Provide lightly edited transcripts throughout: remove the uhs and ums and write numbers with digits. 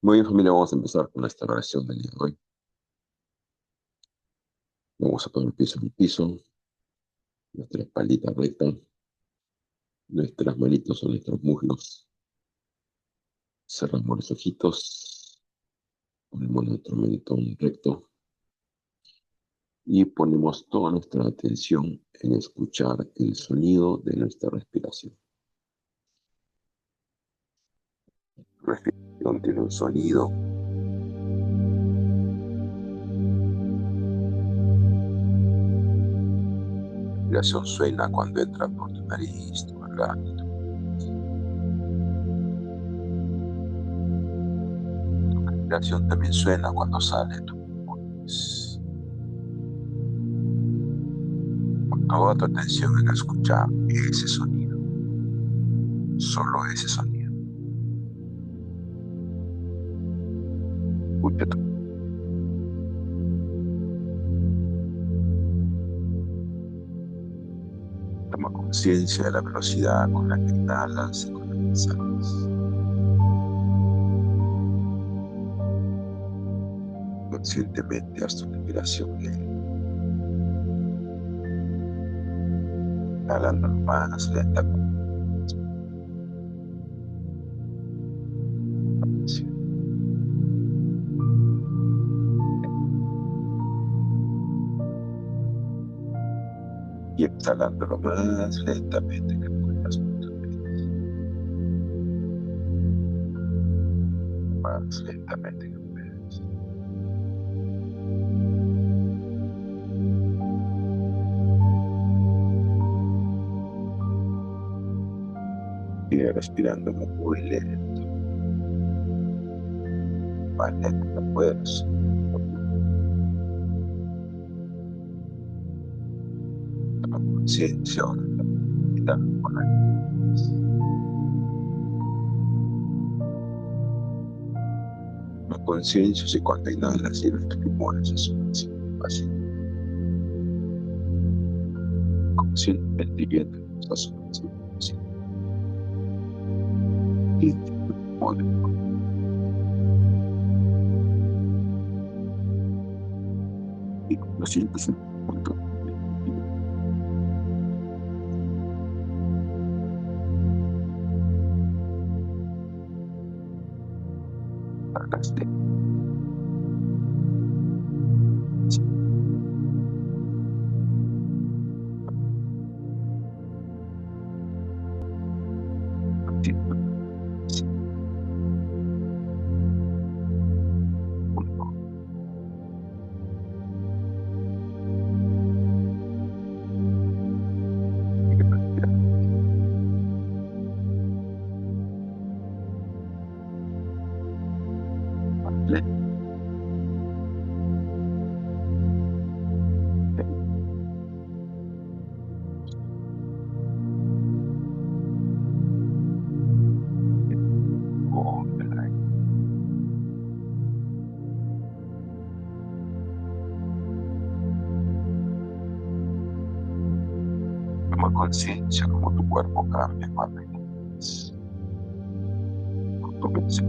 Muy bien, familia, vamos a empezar con esta oración del día de hoy. Vamos a poner el piso en el piso, nuestra espaldita recta, nuestras manitos son nuestros muslos, cerramos los ojitos, ponemos nuestro mentón recto y ponemos toda nuestra atención en escuchar el sonido de nuestra respiración. La respiración tiene un sonido, la respiración suena cuando entra por tu nariz, tu garganta. La respiración también suena cuando sale de tus pulmones. Toda tu atención en escuchar ese sonido, solo ese sonido. Escucha tu- Toma conciencia de la velocidad con la que inhalas y con la que exhalas. Conscientemente haz tu respiración lenta, inhalando lo más lentamente y exhalando lo más lentamente que puedas, lo más lentamente que puedas. Sigue respirando muy lento, más lento que puedas. Toma conciencia ahora de la velocidad con la que toma conciencia si cuando inhalas y los pulmones es vacío. Conscientemente viendo que estás haciendo y lo sientes en el punto de toma conciencia como tu cuerpo cambia cuando inhalas. Comienza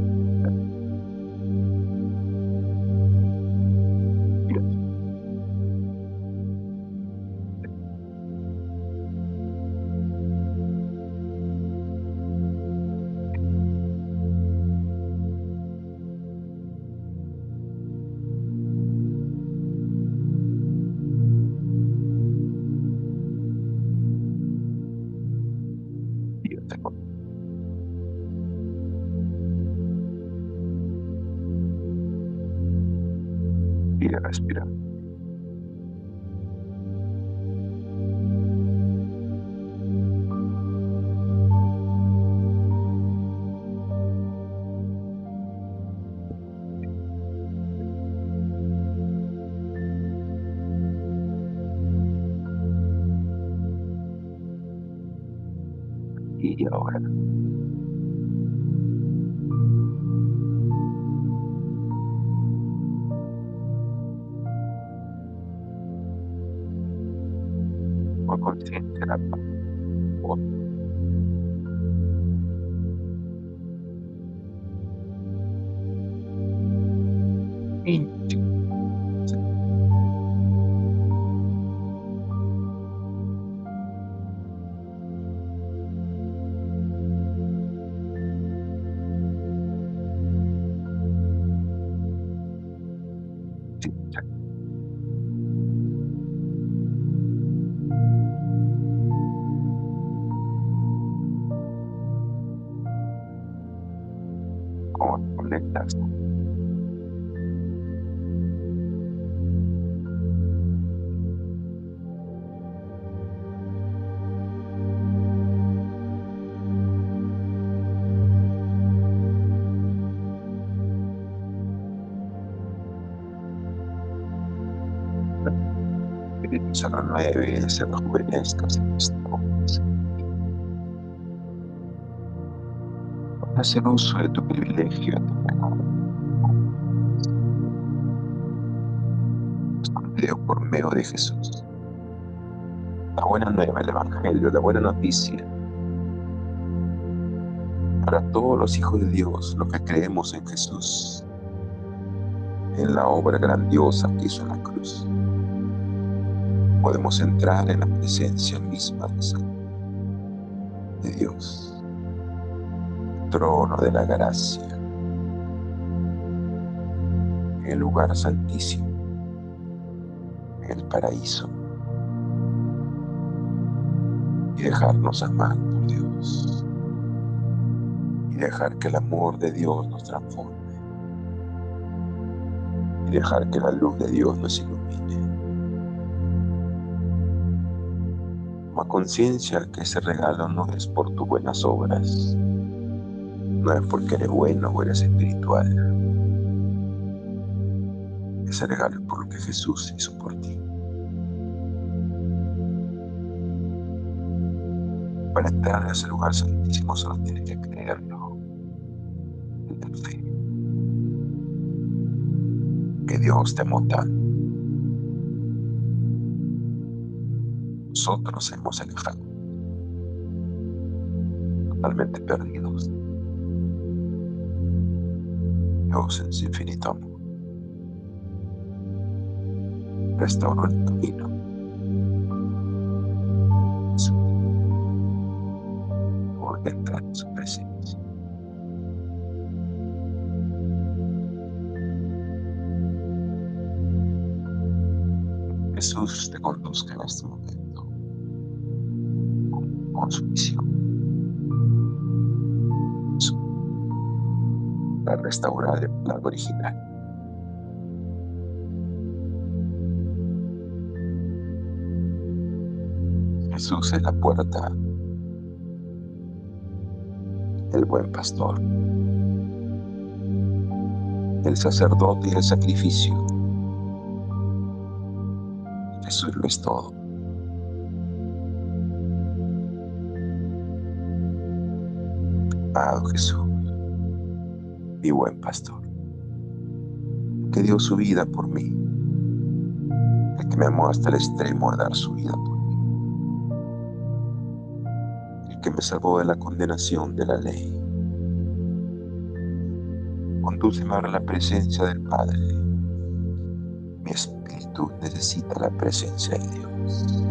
y respirar. Y ahora toma conciencia de la voz, íntimo. ¿Cómo te conectas? Espíritu se renueve, se rejuvenezca, se restaure. Haz el uso de tu privilegio, de tu por medio de Jesús. La buena nueva, el Evangelio, la buena noticia para todos los hijos de Dios, los que creemos en Jesús, en la obra grandiosa que hizo en la cruz. Podemos entrar en la presencia misma de Dios, trono de la gracia, en el lugar santísimo, en el paraíso, y dejarnos amar por Dios, y dejar que el amor de Dios nos transforme, y dejar que la luz de Dios nos ilumine. Toma conciencia que ese regalo no es por tus buenas obras, no es porque eres bueno o eres espiritual. Ese regalo es por lo que Jesús hizo por ti. Para entrar en ese lugar santísimo solo tienes que creerlo, tener fe, que Dios te amó tanto. Nosotros hemos alejado, totalmente perdidos. Dios en su infinito amor restauró el camino. Por entrar en su presencia. Jesús te conduzca en este momento con su misión para restaurar el plan original. Jesús es la puerta, el buen pastor, el sacerdote y el sacrificio. Jesús lo es todo. Amado Jesús, mi buen pastor, que dio su vida por mí, el que me amó hasta el extremo de dar su vida por mí, el que me salvó de la condenación de la ley. Condúceme ahora a la presencia del Padre. Mi espíritu necesita la presencia de Dios.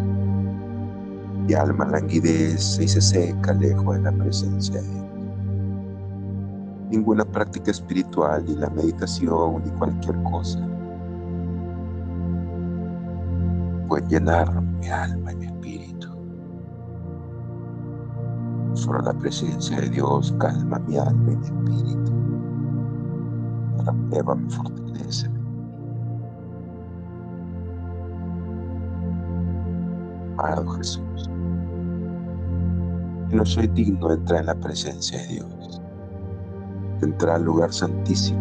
Mi alma languidece y se seca lejos de la presencia de Dios. Ninguna práctica espiritual, ni la meditación, ni cualquier cosa puede llenar mi alma y mi espíritu. Solo la presencia de Dios calma mi alma y mi espíritu. Me renueva, me fortalece. Amado Jesús, yo no soy digno de entrar en la presencia de Dios, de entrar al lugar santísimo.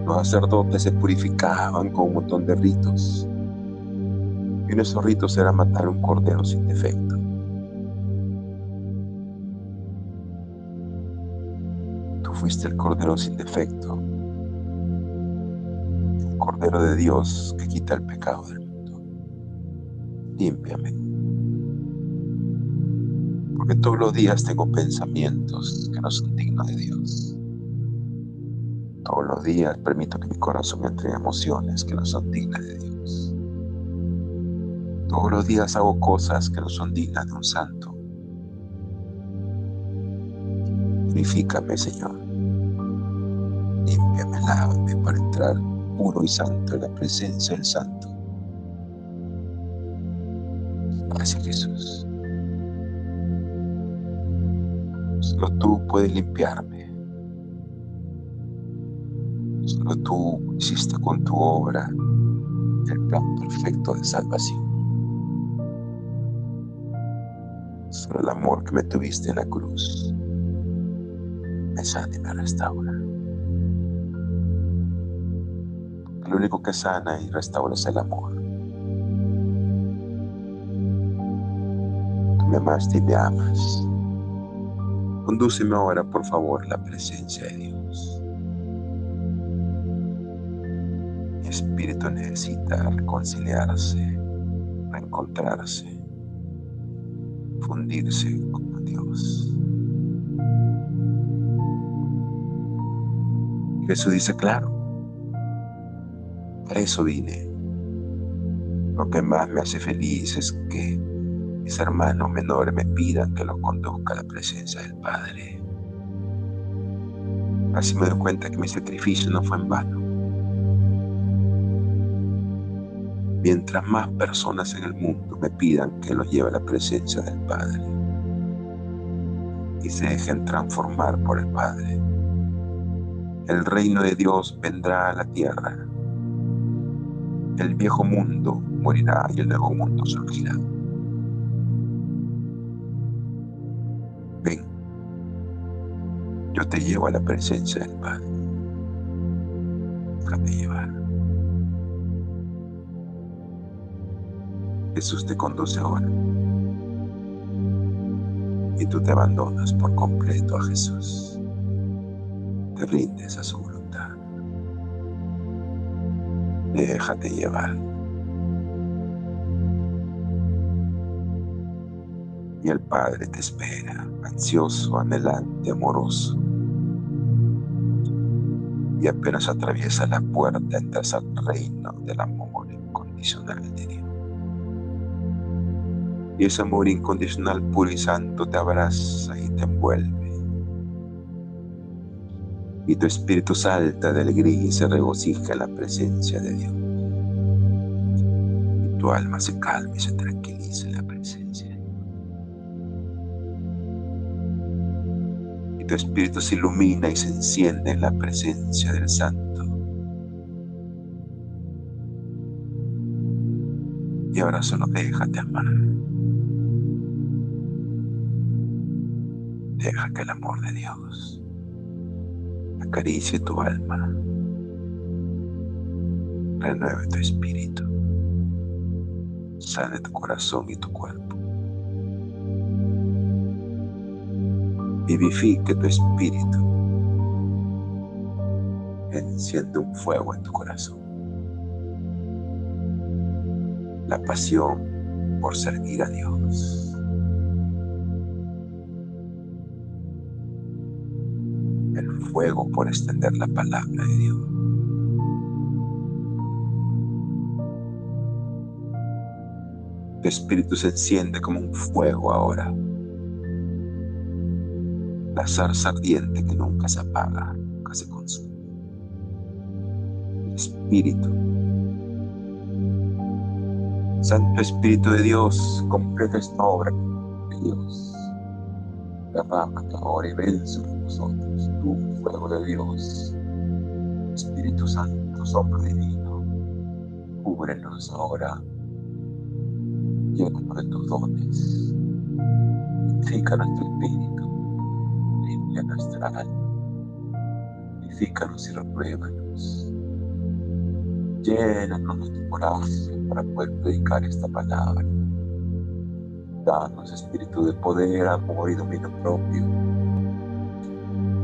Los sacerdotes se purificaban con un montón de ritos, y uno de esos ritos era matar un cordero sin defecto. Tú fuiste el cordero sin defecto, el cordero de Dios que quita el pecado del mundo. Límpiame, porque todos los días tengo pensamientos que no son dignos de Dios. Todos los días permito que mi corazón entre en emociones que no son dignas de Dios. Todos los días hago cosas que no son dignas de un santo. Purifícame, Señor. Límpiame, lávame para entrar puro y santo en la presencia del Santo. Gracias, Jesús. Solo tú puedes limpiarme. Solo tú hiciste con tu obra el plan perfecto de salvación. Solo el amor que me tuviste en la cruz me sana y me restaura. Lo único que sana y restaura es el amor. Tú me amaste y me amas. Condúceme ahora, por favor, a la presencia de Dios. Mi espíritu necesita reconciliarse, reencontrarse, fundirse con Dios. Y Jesús dice, claro, para eso vine. Lo que más me hace feliz es que mis hermanos menores me pidan que los conduzca a la presencia del Padre. Así me doy cuenta que mi sacrificio no fue en vano. Mientras más personas en el mundo me pidan que los lleve a la presencia del Padre y se dejen transformar por el Padre, el reino de Dios vendrá a la tierra. El viejo mundo morirá y el nuevo mundo surgirá. Ven, yo te llevo a la presencia del Padre. Déjate llevar. Jesús te conduce ahora. Y tú te abandonas por completo a Jesús. Te rindes a su voluntad. Déjate llevar. Y el Padre te espera, ansioso, anhelante, amoroso. Y apenas atraviesa la puerta, entras al reino del amor incondicional de Dios. Y ese amor incondicional, puro y santo, te abraza y te envuelve. Y tu espíritu salta de alegría y se regocija en la presencia de Dios. Y tu alma se calma y se tranquiliza en la presencia de Dios. Y tu espíritu se ilumina y se enciende en la presencia del Santo. Y ahora solo déjate amar. Deja que el amor de Dios acaricie tu alma, renueve tu espíritu, sane tu corazón y tu cuerpo, vivifique tu espíritu, enciende un fuego en tu corazón, la pasión por servir a Dios. El fuego por extender la palabra de Dios. Tu espíritu se enciende como un fuego ahora. La zarza ardiente que nunca se apaga, nunca se consume. El Espíritu, Santo Espíritu de Dios, completa esta obra de Dios. Derrámate ahora y ven sobre nosotros, tu fuego de Dios. Espíritu Santo, soplo divino, cúbrenos ahora, llénanos de tus dones, purifica nuestro espíritu, limpia nuestra alma, purifícanos y repruébanos, llénanos de tu corazón para poder predicar esta palabra. Danos espíritu de poder, amor y dominio propio.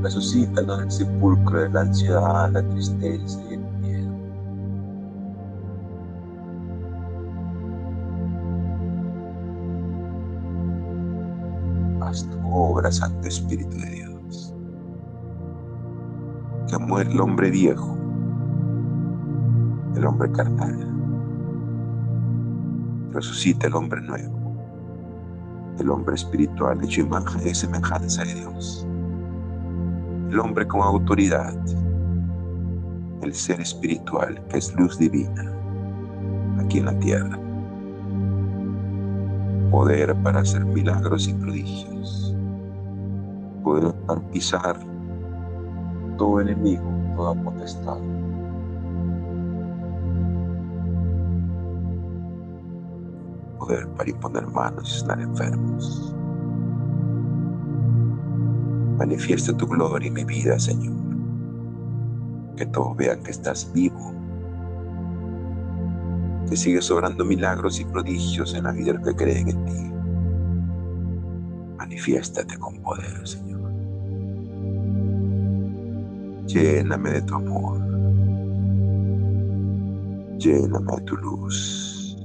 Resucítanos del sepulcro de la ansiedad, la tristeza y el miedo. Haz tu obra, Santo Espíritu de Dios. que muere el hombre viejo, el hombre carnal, resucita el hombre nuevo, el hombre espiritual hecho imagen y semejanza de Dios, el hombre con autoridad, el ser espiritual que es luz divina aquí en la tierra, poder para hacer milagros y prodigios, poder para pisar todo enemigo, toda potestad, poder para imponer manos y sanar enfermos. Manifiesta tu gloria en mi vida, Señor, que todos vean que estás vivo, que sigues obrando milagros y prodigios en la vida de los que creen en ti. Manifiéstate con poder, Señor. Lléname de tu amor, lléname de tu luz,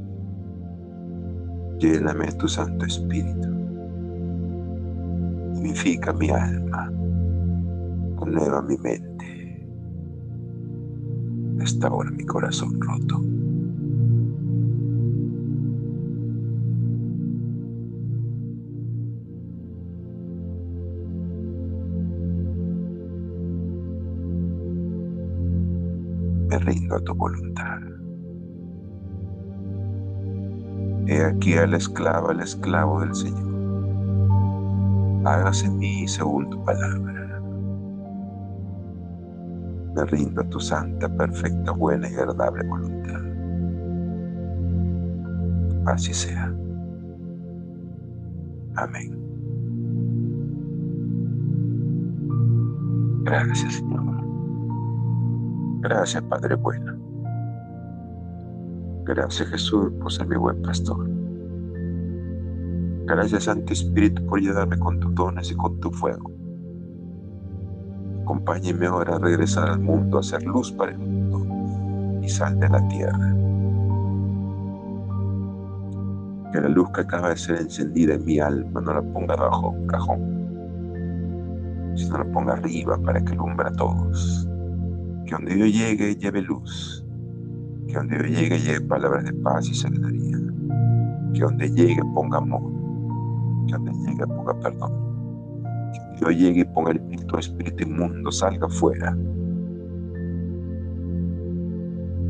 lléname de tu Santo Espíritu. Vivifica mi alma, renueva mi mente, restaura mi corazón roto. Me rindo a tu voluntad. He aquí al esclavo del Señor. Hágase en mí según tu palabra. Me rindo a tu santa, perfecta, buena y agradable voluntad. Así sea. Amén. Gracias, Señor. Gracias, Padre bueno. Gracias, Jesús, por ser mi buen pastor. Gracias, Santo Espíritu, por ayudarme con tus dones y con tu fuego. Acompáñeme ahora a regresar al mundo, a ser luz para el mundo y sal de la tierra. Que la luz que acaba de ser encendida en mi alma no la ponga debajo de un cajón, sino la ponga arriba para que alumbre a todos. Que donde yo llegue, lleve luz. Que donde yo llegue, lleve palabras de paz y sabiduría. Que donde llegue, ponga amor. Que donde llegue, ponga perdón. Que donde yo llegue y ponga el espíritu inmundo, salga afuera.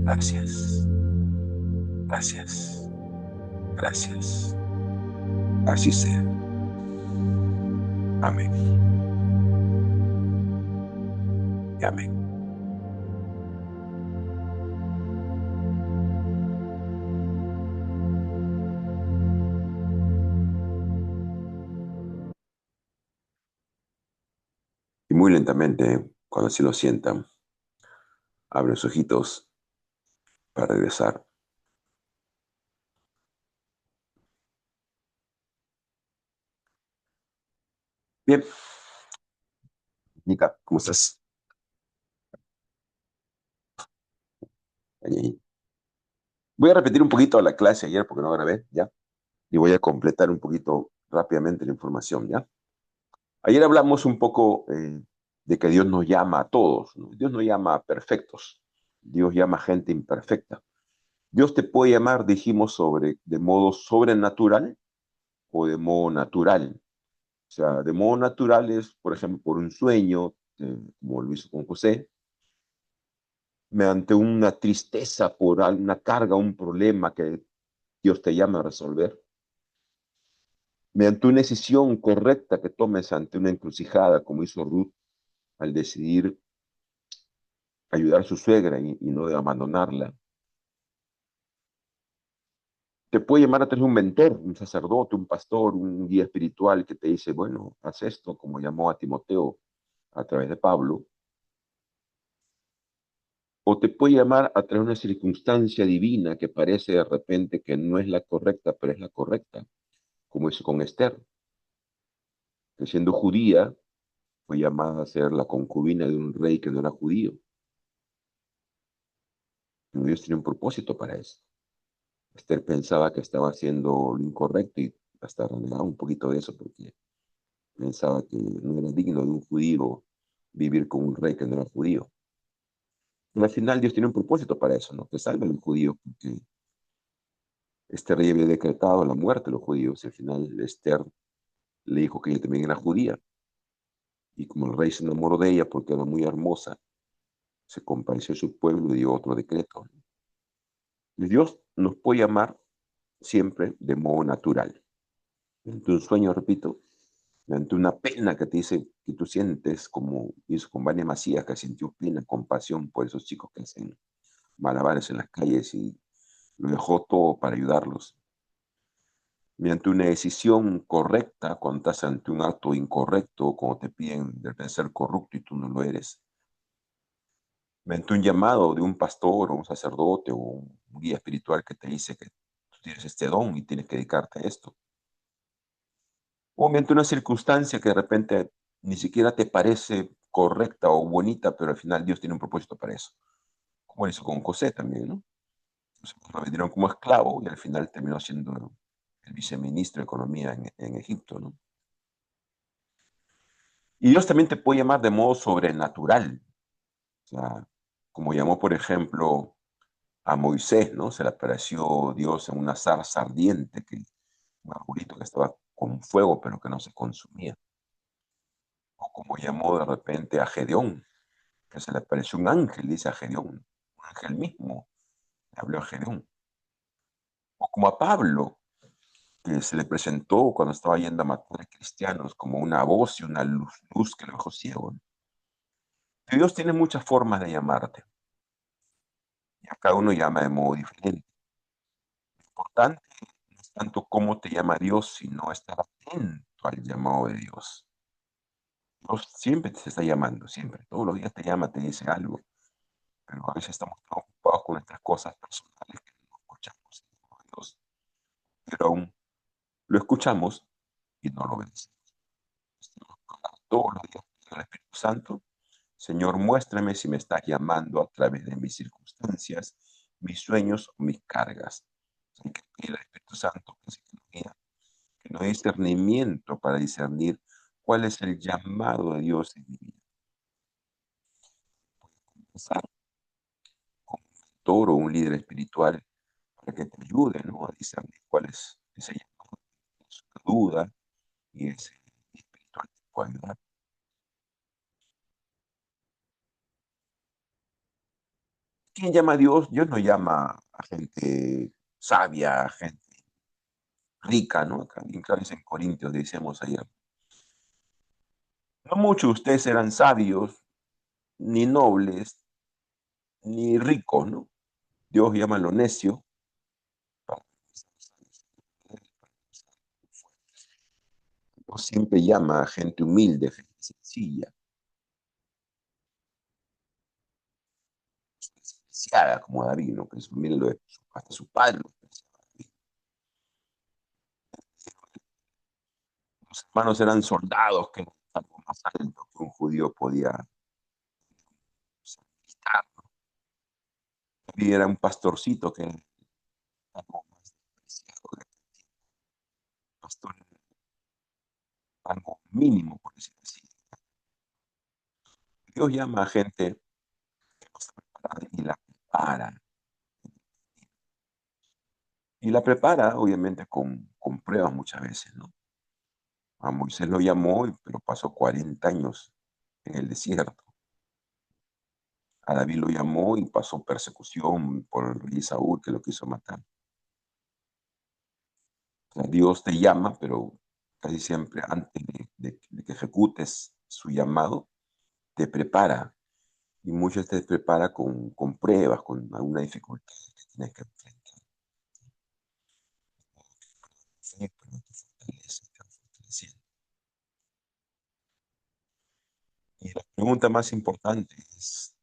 Gracias. Gracias. Gracias. Así sea. Amén. Y amén. Y muy lentamente, cuando así lo sientan, abren sus ojitos para regresar. Bien, Nica, ¿cómo estás? Ahí. Voy a repetir un poquito la clase ayer porque no grabé, ¿ya? Y voy a completar un poquito rápidamente la información, ¿ya? Ayer hablamos un poco de que Dios nos llama a todos, ¿no? Dios no llama a perfectos, Dios llama a gente imperfecta. Dios te puede llamar, dijimos, de modo sobrenatural o de modo natural. O sea, de modo natural es, por ejemplo, por un sueño, como lo hizo con José, mediante una tristeza por una carga, un problema que Dios te llama a resolver, mediante una decisión correcta que tomes ante una encrucijada, como hizo Ruth al decidir ayudar a su suegra y no de abandonarla. Te puede llamar a tener un mentor, un sacerdote, un pastor, un guía espiritual que te dice, bueno, haz esto, como llamó a Timoteo a través de Pablo. O te puede llamar a través de una circunstancia divina que parece de repente que no es la correcta, pero es la correcta, como hizo con Esther, que siendo judía fue llamada a ser la concubina de un rey que no era judío. Pero Dios tiene un propósito para eso. Esther pensaba que estaba haciendo lo incorrecto y hasta renegaba un poquito de eso porque pensaba que no era digno de un judío vivir con un rey que no era judío. Pero al final Dios tiene un propósito para eso, ¿no? Que salve a los judíos, porque este rey había decretado la muerte de los judíos, y al final Esther le dijo que ella también era judía, y como el rey se enamoró de ella porque era muy hermosa, se compadeció de su pueblo y dio otro decreto. Y Dios nos puede llamar siempre de modo natural. Ante un sueño, repito, ante una pena que te dice que tú sientes, como hizo con Vania Macías, que sintió pena, compasión por esos chicos que hacen malabares en las calles y lo dejó todo para ayudarlos. Mediante una decisión correcta, cuando estás ante un acto incorrecto, cuando te piden de ser corrupto y tú no lo eres. Mediante un llamado de un pastor o un sacerdote o un guía espiritual que te dice que tú tienes este don y tienes que dedicarte a esto. O mediante una circunstancia que de repente ni siquiera te parece correcta o bonita, pero al final Dios tiene un propósito para eso. Como hizo con José también, ¿no? Entonces, lo vendieron como esclavo y al final terminó siendo el viceministro de Economía en Egipto, ¿no? Y Dios también te puede llamar de modo sobrenatural. O sea, como llamó, por ejemplo, a Moisés, ¿no? Se le apareció Dios en una zarza ardiente, un arbolito que estaba con fuego, pero que no se consumía. O como llamó de repente a Gedeón, que se le apareció un ángel, dice a Gedeón, un ángel mismo, le habló a Gedeón. O como a Pablo, que se le presentó cuando estaba yendo a matar a cristianos, como una voz y una luz que lo dejó ciego, ¿no? Y Dios tiene muchas formas de llamarte, y a cada uno llama de modo diferente. Lo importante no es tanto cómo te llama Dios, sino estar atento al llamado de Dios. Dios siempre te está llamando, siempre. Todos los días te llama, te dice algo, pero a veces estamos tan ocupados con nuestras cosas personales que no escuchamos el llamado de Dios. Pero aún lo escuchamos y no lo obedecemos. Todos los días pido al Espíritu Santo: Señor, muéstrame si me estás llamando a través de mis circunstancias, mis sueños o mis cargas. Hay que pedir al Espíritu Santo que nos dé discernimiento para discernir cuál es el llamado de Dios en mi vida. Empezar con un mentor o un líder espiritual para que te ayude, ¿no? A discernir cuál es ese llamado, es una duda, y ese espiritual te puede ayudar. ¿Quién llama a Dios? Dios no llama a gente sabia, a gente rica, ¿no? Acá bien claro dice en Corintios, decíamos ayer. No muchos de ustedes eran sabios, ni nobles, ni ricos, ¿no? Dios llama a lo necio para que seamos sabios. Dios siempre llama a gente humilde, gente sencilla, despreciada, como David, ¿no? Que es humilde, hasta su padre lo despreciaba. Los hermanos eran soldados, que eran algo más alto que un judío podía ser militar, ¿no? David era un pastorcito que era algo más despreciado, pastor, algo mínimo, por decirlo así. Dios llama a gente que no está preparada y la prepara. Y la prepara, obviamente, con pruebas muchas veces, ¿no? A Moisés lo llamó, pero pasó 40 años en el desierto. A David lo llamó y pasó persecución por el rey Saúl, que lo quiso matar. O sea, Dios te llama, pero casi siempre antes de que ejecutes su llamado, te prepara. Y muchos te prepara con pruebas, con alguna dificultad que tienes que enfrentar. Sí, pero te fortalece, te va fortaleciendo. Y la pregunta más importante es: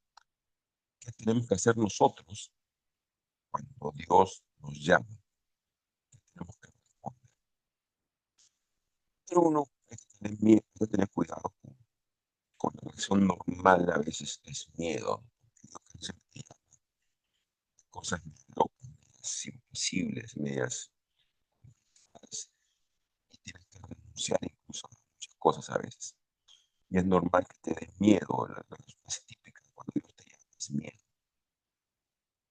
¿qué tenemos que hacer nosotros cuando Dios nos llama? ¿Qué tenemos que responder? Pero uno hay que tener miedo, hay que tener cuidado con la reacción normal, a veces es miedo, ¿no? Porque Dios dice que te llama a cosas medias locas, medias imposibles, medias complicadas, y tienes que renunciar incluso a muchas cosas a veces. Y es normal que te dé miedo. La respuesta típica cuando Dios te llama es miedo.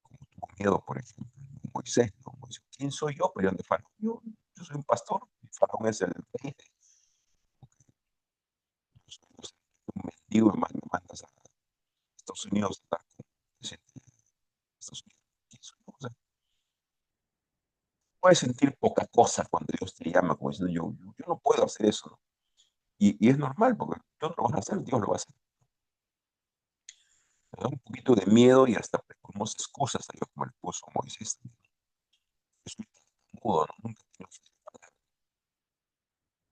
Como tuvo miedo, por ejemplo, Moisés, ¿no? Moisés, ¿quién soy yo para ir donde Faraón? Yo soy un pastor, y Faraón es el rey. Yo soy un mendigo y me mandas a Estados Unidos a estar con presidente de Estados Unidos. ¿Quién soy yo? O sea, puedes sentir poca cosa cuando Dios te llama, como diciendo, yo no puedo hacer eso, ¿no? Y es normal, porque tú no lo vas a hacer, Dios lo va a hacer. Me da un poquito de miedo y hasta ponemos excusas a Dios, como le puso a Moisés. Yo soy mudo, ¿no? Nunca he tenido fe de palabra.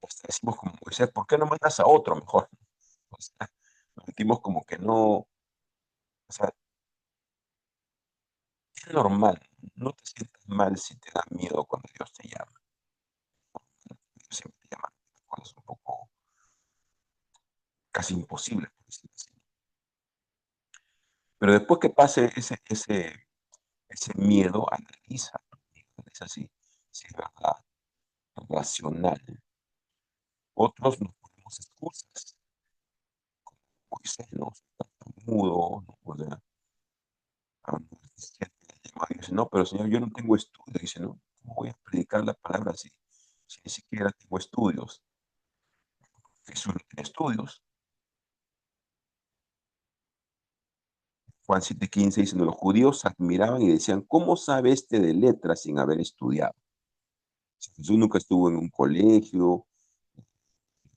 Hasta decimos como Moisés, ¿por qué no mandas a otro mejor? O sea, nos sentimos como que no, o sea, es normal, no te sientas mal si te da miedo cuando Dios te llama. Dios siempre te llama a cosas un poco casi imposibles, por decirlo así. Pero después que pase ese miedo, analiza, ¿no? Analiza si es verdad, racional. Otros nos ponemos excusas, Moisés, ¿no? Mudo, ¿no? O sea, dice, no, pero Señor, yo no tengo estudios. Dice, no, ¿cómo voy a predicar la palabra si ni siquiera tengo estudios? Jesús no tiene estudios. Juan 7:15 dice, "No, los judíos admiraban y decían, ¿cómo sabe este de letras sin haber estudiado? Si Jesús nunca estuvo en un colegio,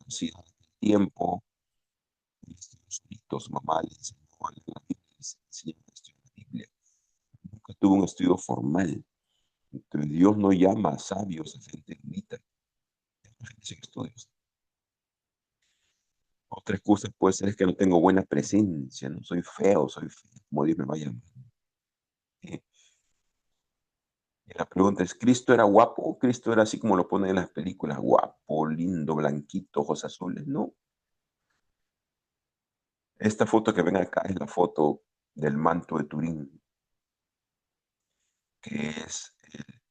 así tiempo, y estudió solito, su mamá le enseñó a leer la Biblia, le enseñó a estudiar la Biblia. Nunca tuvo un estudio formal. Entonces Dios no llama a sabios, a gente erudita, a gente sin estudios. Otra excusa puede ser es que no tengo buena presencia, no soy feo, como Dios me va a llamar. Eh, Y la pregunta es, ¿Cristo era guapo? ¿Cristo era así como lo ponen en las películas? Guapo, lindo, blanquito, ojos azules. No. Esta foto que ven acá es la foto del manto de Turín, que es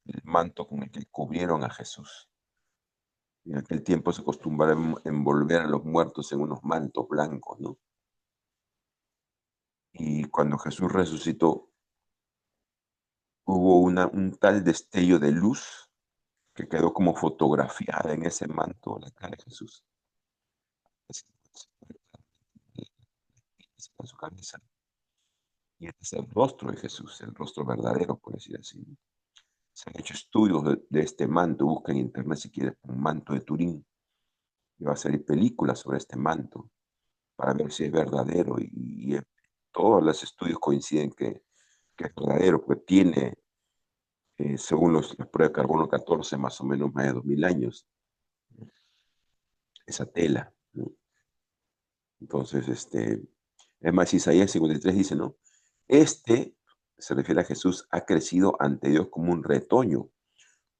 el manto con el que cubrieron a Jesús. En aquel tiempo se acostumbraba a envolver a los muertos en unos mantos blancos, ¿no? Y cuando Jesús resucitó, hubo un tal destello de luz que quedó como fotografiada en ese manto la cara de Jesús. Así, en su cabeza. Y este es el rostro de Jesús, el rostro verdadero, por decir así. Se han hecho estudios de este manto. Busca en internet si quieres un manto de Turín. Y va a salir películas sobre este manto para ver si es verdadero. Todos los estudios coinciden que es verdadero, porque tiene, según las pruebas de carbono 14, más o menos más de 2000 años, esa tela, ¿no? Entonces, es más, Isaías 53 dice, ¿no? Este, se refiere a Jesús, ha crecido ante Dios como un retoño,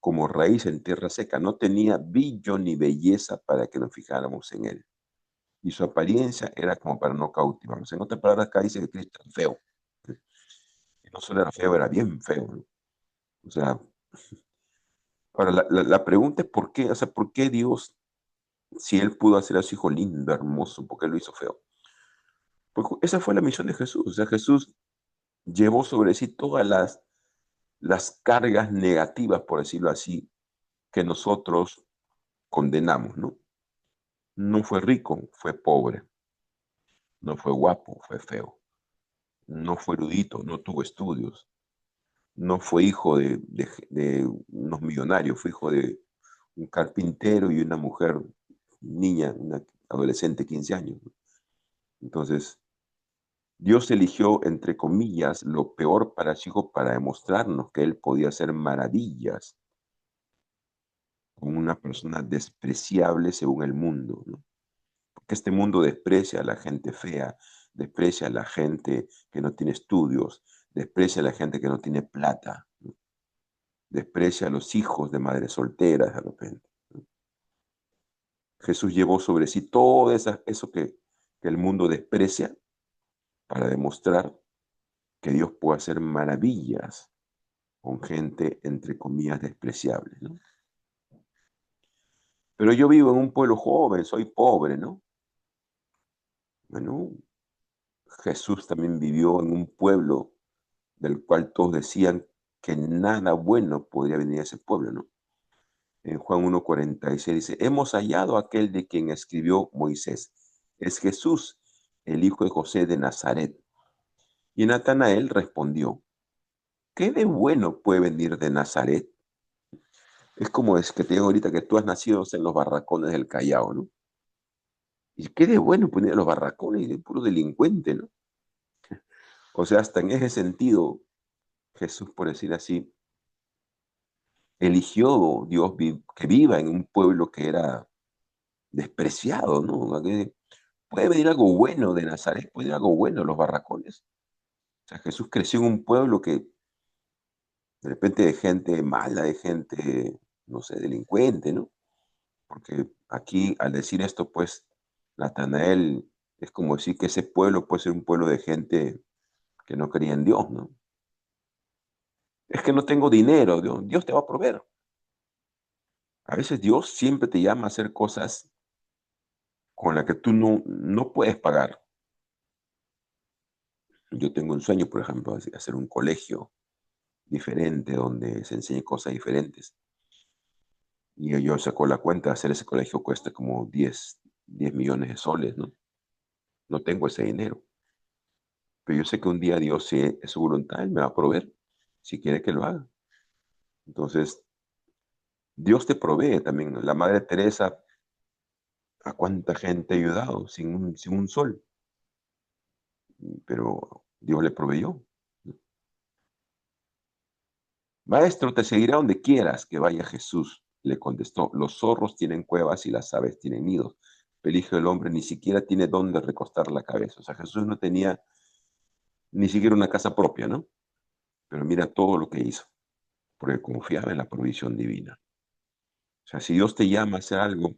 como raíz en tierra seca. No tenía brillo ni belleza para que nos fijáramos en él. Y su apariencia era como para no cautivarnos. En otras palabras, acá dice que Cristo era feo. Y no solo era feo, era bien feo, ¿no? O sea, ahora la pregunta es por qué, o sea, ¿por qué Dios, si él pudo hacer a su hijo lindo, hermoso, por qué lo hizo feo? Pues esa fue la misión de Jesús. O sea, Jesús llevó sobre sí todas las cargas negativas, por decirlo así, que nosotros condenamos, ¿no? No fue rico, fue pobre. No fue guapo, fue feo. No fue erudito, no tuvo estudios. No fue hijo de unos millonarios, fue hijo de un carpintero y una mujer, niña, una adolescente, 15 años, ¿no? Entonces, Dios eligió, entre comillas, lo peor para su hijo para demostrarnos que él podía hacer maravillas con una persona despreciable según el mundo, ¿no? Porque este mundo desprecia a la gente fea, desprecia a la gente que no tiene estudios, desprecia a la gente que no tiene plata, ¿no? Desprecia a los hijos de madres solteras de repente, ¿no? Jesús llevó sobre sí todo eso que el mundo desprecia para demostrar que Dios puede hacer maravillas con gente, entre comillas, despreciable, ¿no? Pero yo vivo en un pueblo joven, soy pobre, ¿no? Bueno, Jesús también vivió en un pueblo del cual todos decían que nada bueno podría venir a ese pueblo, ¿no? En Juan 1:46 dice, hemos hallado a aquel de quien escribió Moisés. Es Jesús, el hijo de José de Nazaret. Y Natanael respondió, ¿qué de bueno puede venir de Nazaret? Es como es que te digo ahorita que tú has nacido en los barracones del Callao, ¿no? ¿Y qué de bueno puede venir de los barracones? De puro delincuente, ¿no? O sea, hasta en ese sentido, Jesús, por decir así, eligió Dios que viva en un pueblo que era despreciado, ¿no? Que puede venir algo bueno de Nazaret, puede venir algo bueno de los barracones. O sea, Jesús creció en un pueblo que de repente de gente mala, de gente, no sé, delincuente, ¿no? Porque aquí al decir esto, pues, Natanael es como decir que ese pueblo puede ser un pueblo de gente que no creía en Dios, ¿no? Es que no tengo dinero, Dios te va a proveer. A veces Dios siempre te llama a hacer cosas con las que tú no puedes pagar. Yo tengo un sueño, por ejemplo, de hacer un colegio diferente donde se enseñe cosas diferentes. Y yo saco la cuenta, hacer ese colegio cuesta como 10 millones de soles, ¿no? No tengo ese dinero. Pero yo sé que un día Dios, si es su voluntad, Él me va a proveer, si quiere que lo haga. Entonces, Dios te provee también, ¿no? La Madre Teresa, ¿a cuánta gente ha ayudado sin un sol? Pero Dios le proveyó. Maestro, te seguirá donde quieras que vaya Jesús, le contestó. Los zorros tienen cuevas y las aves tienen nidos. El Hijo del Hombre ni siquiera tiene dónde recostar la cabeza. O sea, Jesús no tenía ni siquiera una casa propia, ¿no? Pero mira todo lo que hizo, porque confiaba en la provisión divina. O sea, si Dios te llama a hacer algo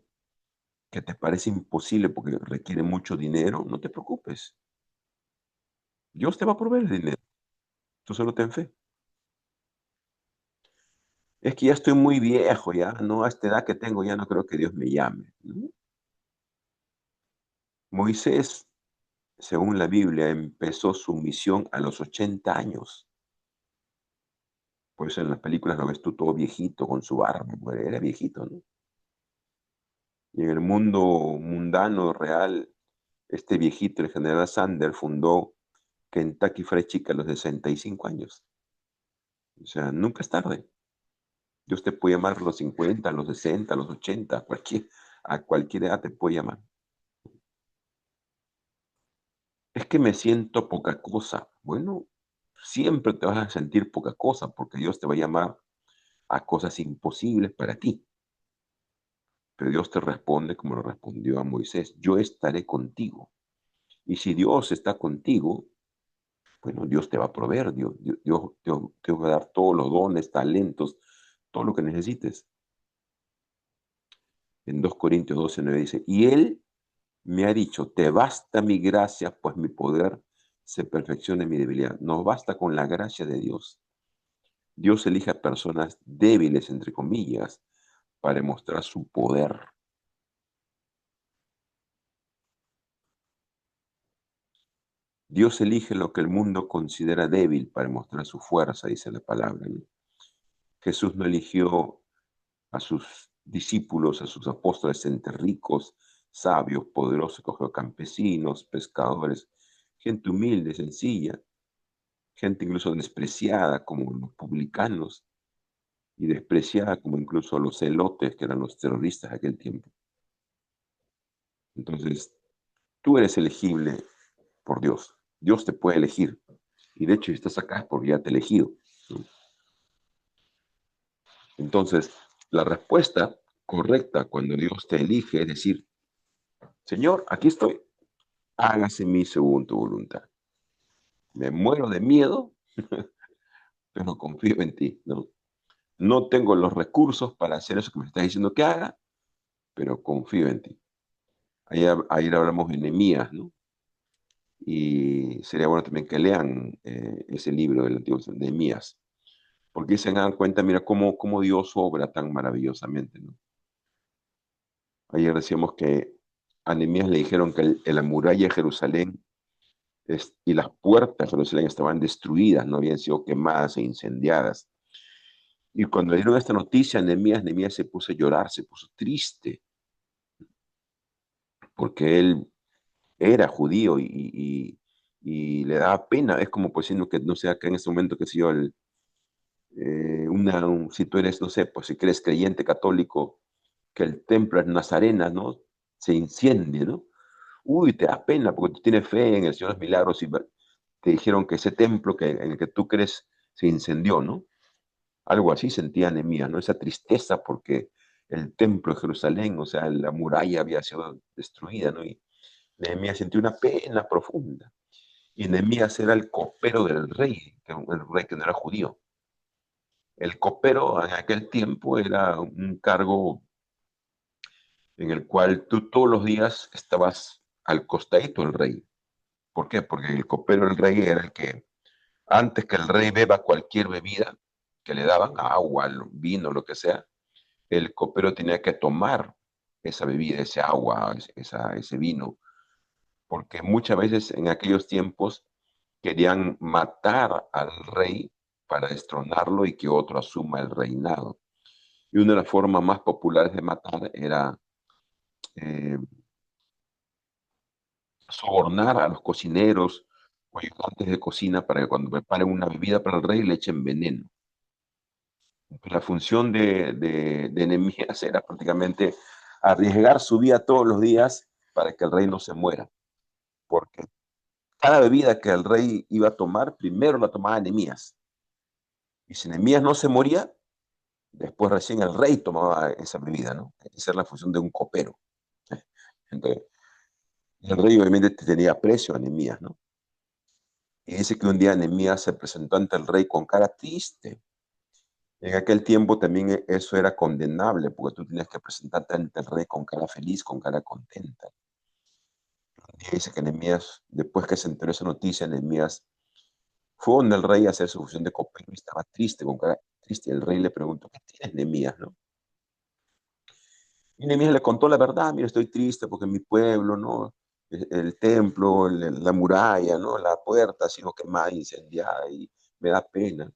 que te parece imposible porque requiere mucho dinero, no te preocupes. Dios te va a proveer el dinero. Tú solo ten fe. Es que ya estoy muy viejo, ya no, a esta edad que tengo, ya no creo que Dios me llame, ¿no? Moisés, según la Biblia, empezó su misión a los 80 años. Por eso en las películas lo ves tú todo viejito con su barba, pues era viejito, ¿no? Y en el mundo mundano real, este viejito, el general Sanders, fundó Kentucky Fried Chicken a los 65 años. O sea, nunca es tarde. Dios te puede llamar a los 50, a los 60, a los 80, a cualquier edad te puede llamar. Es que me siento poca cosa. Bueno, siempre te vas a sentir poca cosa porque Dios te va a llamar a cosas imposibles para ti. Pero Dios te responde como lo respondió a Moisés, yo estaré contigo. Y si Dios está contigo, bueno, Dios te va a proveer, Dios te va a dar todos los dones, talentos, todo lo que necesites. En 2 Corintios 12:9 dice, y Él me ha dicho, te basta mi gracia, pues mi poder se perfecciona en mi debilidad. Nos basta con la gracia de Dios. Dios elige a personas débiles, entre comillas, para demostrar su poder. Dios elige lo que el mundo considera débil para mostrar su fuerza, dice la palabra, ¿no? Jesús no eligió a sus discípulos, a sus apóstoles entre ricos, sabios, poderosos, cogió campesinos, pescadores, gente humilde, sencilla, gente incluso despreciada como los publicanos y despreciada como incluso los celotes, que eran los terroristas de aquel tiempo. Entonces, tú eres elegible por Dios. Dios te puede elegir. Y de hecho, si estás acá es porque ya te he elegido, ¿no? Entonces, la respuesta correcta cuando Dios te elige es decir, Señor, aquí estoy, hágase mi según tu voluntad. Me muero de miedo, pero confío en ti, ¿no? No tengo los recursos para hacer eso que me estás diciendo que haga, pero confío en ti. Ayer hablamos de Nehemías, ¿no? Y sería bueno también que lean ese libro del Antiguo Testamento, Nehemías, porque se dan cuenta, mira, cómo Dios obra tan maravillosamente, ¿no? Ayer decíamos que a Nehemías le dijeron que la muralla de Jerusalén y las puertas de Jerusalén estaban destruidas, no habían sido quemadas e incendiadas. Y cuando le dieron esta noticia a Nehemías se puso a llorar, se puso triste, porque él era judío y le daba pena. Es como pues siendo que, no sé, acá en este momento, que sé yo, si tú eres, no sé, pues si eres creyente católico, que el templo es Nazarena, ¿no? Se incendie, ¿no? Uy, te da pena porque tú tienes fe en el Señor de los Milagros y te dijeron que ese templo en el que tú crees se incendió, ¿no? Algo así sentía Nehemías, ¿no? Esa tristeza porque el templo de Jerusalén, o sea, la muralla había sido destruida, ¿no? Y Nehemías sintió una pena profunda. Y Nehemías era el copero del rey, el rey que no era judío. El copero en aquel tiempo era un cargo en el cual tú todos los días estabas al costadito del rey. ¿Por qué? Porque el copero del rey era el que, antes que el rey beba cualquier bebida que le daban, agua, vino, lo que sea, el copero tenía que tomar esa bebida, ese agua, ese vino, porque muchas veces en aquellos tiempos querían matar al rey para destronarlo y que otro asuma el reinado. Y una de las formas más populares de matar era eh, sobornar a los cocineros o ayudantes de cocina para que cuando preparen una bebida para el rey le echen veneno. Entonces, la función de Nehemías era prácticamente arriesgar su vida todos los días para que el rey no se muera, porque cada bebida que el rey iba a tomar, primero la tomaba Nehemías. Y si Nehemías no se moría, después recién el rey tomaba esa bebida, ¿no? Esa era la función de un copero. Entonces, el rey obviamente tenía aprecio a Nehemías, ¿no? Y dice que un día Nehemías se presentó ante el rey con cara triste. En aquel tiempo también eso era condenable, porque tú tenías que presentarte ante el rey con cara feliz, con cara contenta. Y dice que Nehemías, después que se enteró esa noticia, Nehemías fue donde el rey a hacer su función de copero y estaba triste, con cara triste. El rey le preguntó, ¿qué tienes, Nehemías, no? Y Nehemías le contó la verdad: mira, estoy triste porque mi pueblo, ¿no? El templo, la muralla, ¿no? La puerta ha sido quemada, incendiada y me da pena.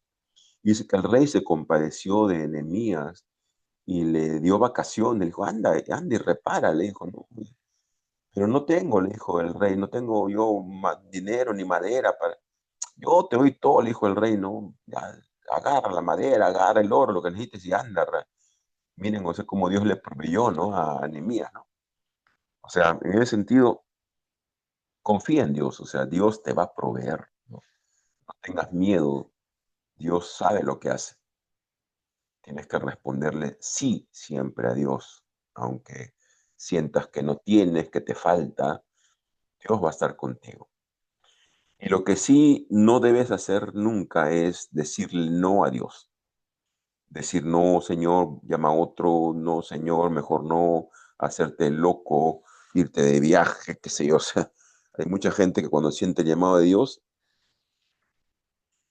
Y dice que el rey se compadeció de Nehemías y le dio vacaciones. Le dijo, anda, anda y repara, le dijo, no, pero no tengo, le dijo el rey, no tengo yo dinero ni madera para... Yo te doy todo, le dijo el rey, no, ya, agarra la madera, agarra el oro, lo que necesites y anda. Miren, o sea, como Dios le proveyó, ¿no? A Nehemías, ¿no? O sea, en ese sentido, confía en Dios, o sea, Dios te va a proveer, ¿no? No tengas miedo, Dios sabe lo que hace. Tienes que responderle sí siempre a Dios, aunque sientas que no tienes, que te falta, Dios va a estar contigo. Y lo que sí no debes hacer nunca es decirle no a Dios. Decir no, Señor, llama a otro, no, Señor, mejor no, hacerte loco, irte de viaje, qué sé yo. O sea, hay mucha gente que cuando siente el llamado de Dios,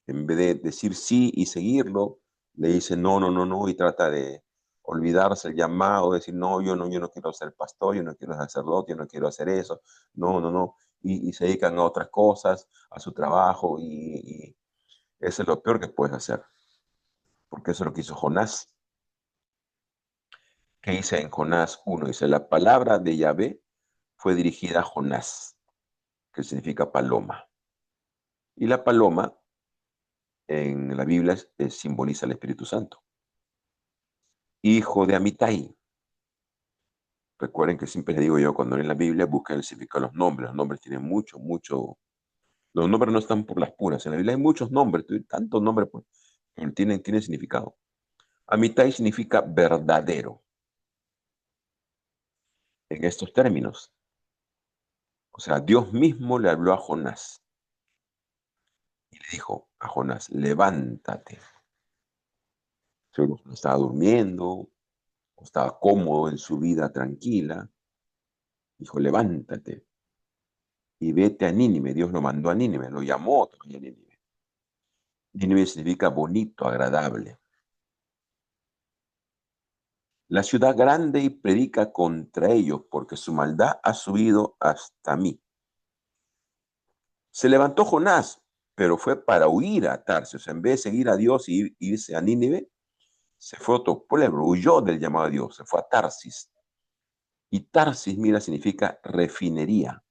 en vez de decir sí y seguirlo, le dice no, no, no, no, y trata de olvidarse el llamado, decir no, yo no quiero ser pastor, yo no quiero ser sacerdote, yo no quiero hacer eso, no, no, no, y se dedican a otras cosas, a su trabajo, y eso es lo peor que puedes hacer, porque eso es lo que hizo Jonás. ¿Qué dice en Jonás 1? Dice, la palabra de Yahvé fue dirigida a Jonás, que significa paloma. Y la paloma en la Biblia simboliza al Espíritu Santo. Hijo de Amitai. Recuerden que siempre les digo yo, cuando en la Biblia busquen el significado de los nombres. Los nombres tienen mucho, mucho. Los nombres no están por las puras. En la Biblia hay muchos nombres, tantos nombres, pues, pero tienen significado. Amitai significa verdadero en estos términos. O sea, Dios mismo le habló a Jonás y le dijo a Jonás, levántate. Seguro que no estaba durmiendo, o estaba cómodo en su vida tranquila. Dijo, levántate y vete a Nínive. Dios lo mandó a Nínive, lo llamó también a Nínive. Nínive significa bonito, agradable. la ciudad grande y predica contra ellos, porque su maldad ha subido hasta mí. Se levantó Jonás, pero fue para huir a Tarsis. O sea, en vez de seguir a Dios y irse a Nínive, se fue a otro pueblo, huyó del llamado de Dios, se fue a Tarsis. Y Tarsis, mira, significa refinería,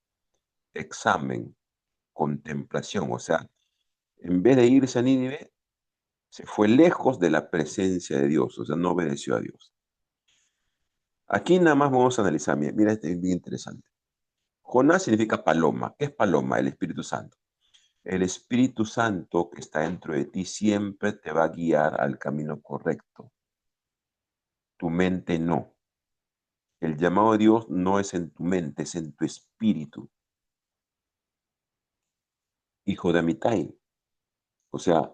examen, contemplación. O sea, en vez de irse a Nínive, se fue lejos de la presencia de Dios, o sea, no obedeció a Dios. Aquí nada más vamos a analizar, mira, este es bien interesante. Jonás significa paloma. ¿Qué es paloma? El Espíritu Santo. El Espíritu Santo que está dentro de ti siempre te va a guiar al camino correcto. Tu mente no. El llamado de Dios no es en tu mente, es en tu espíritu. Hijo de Amitai. O sea,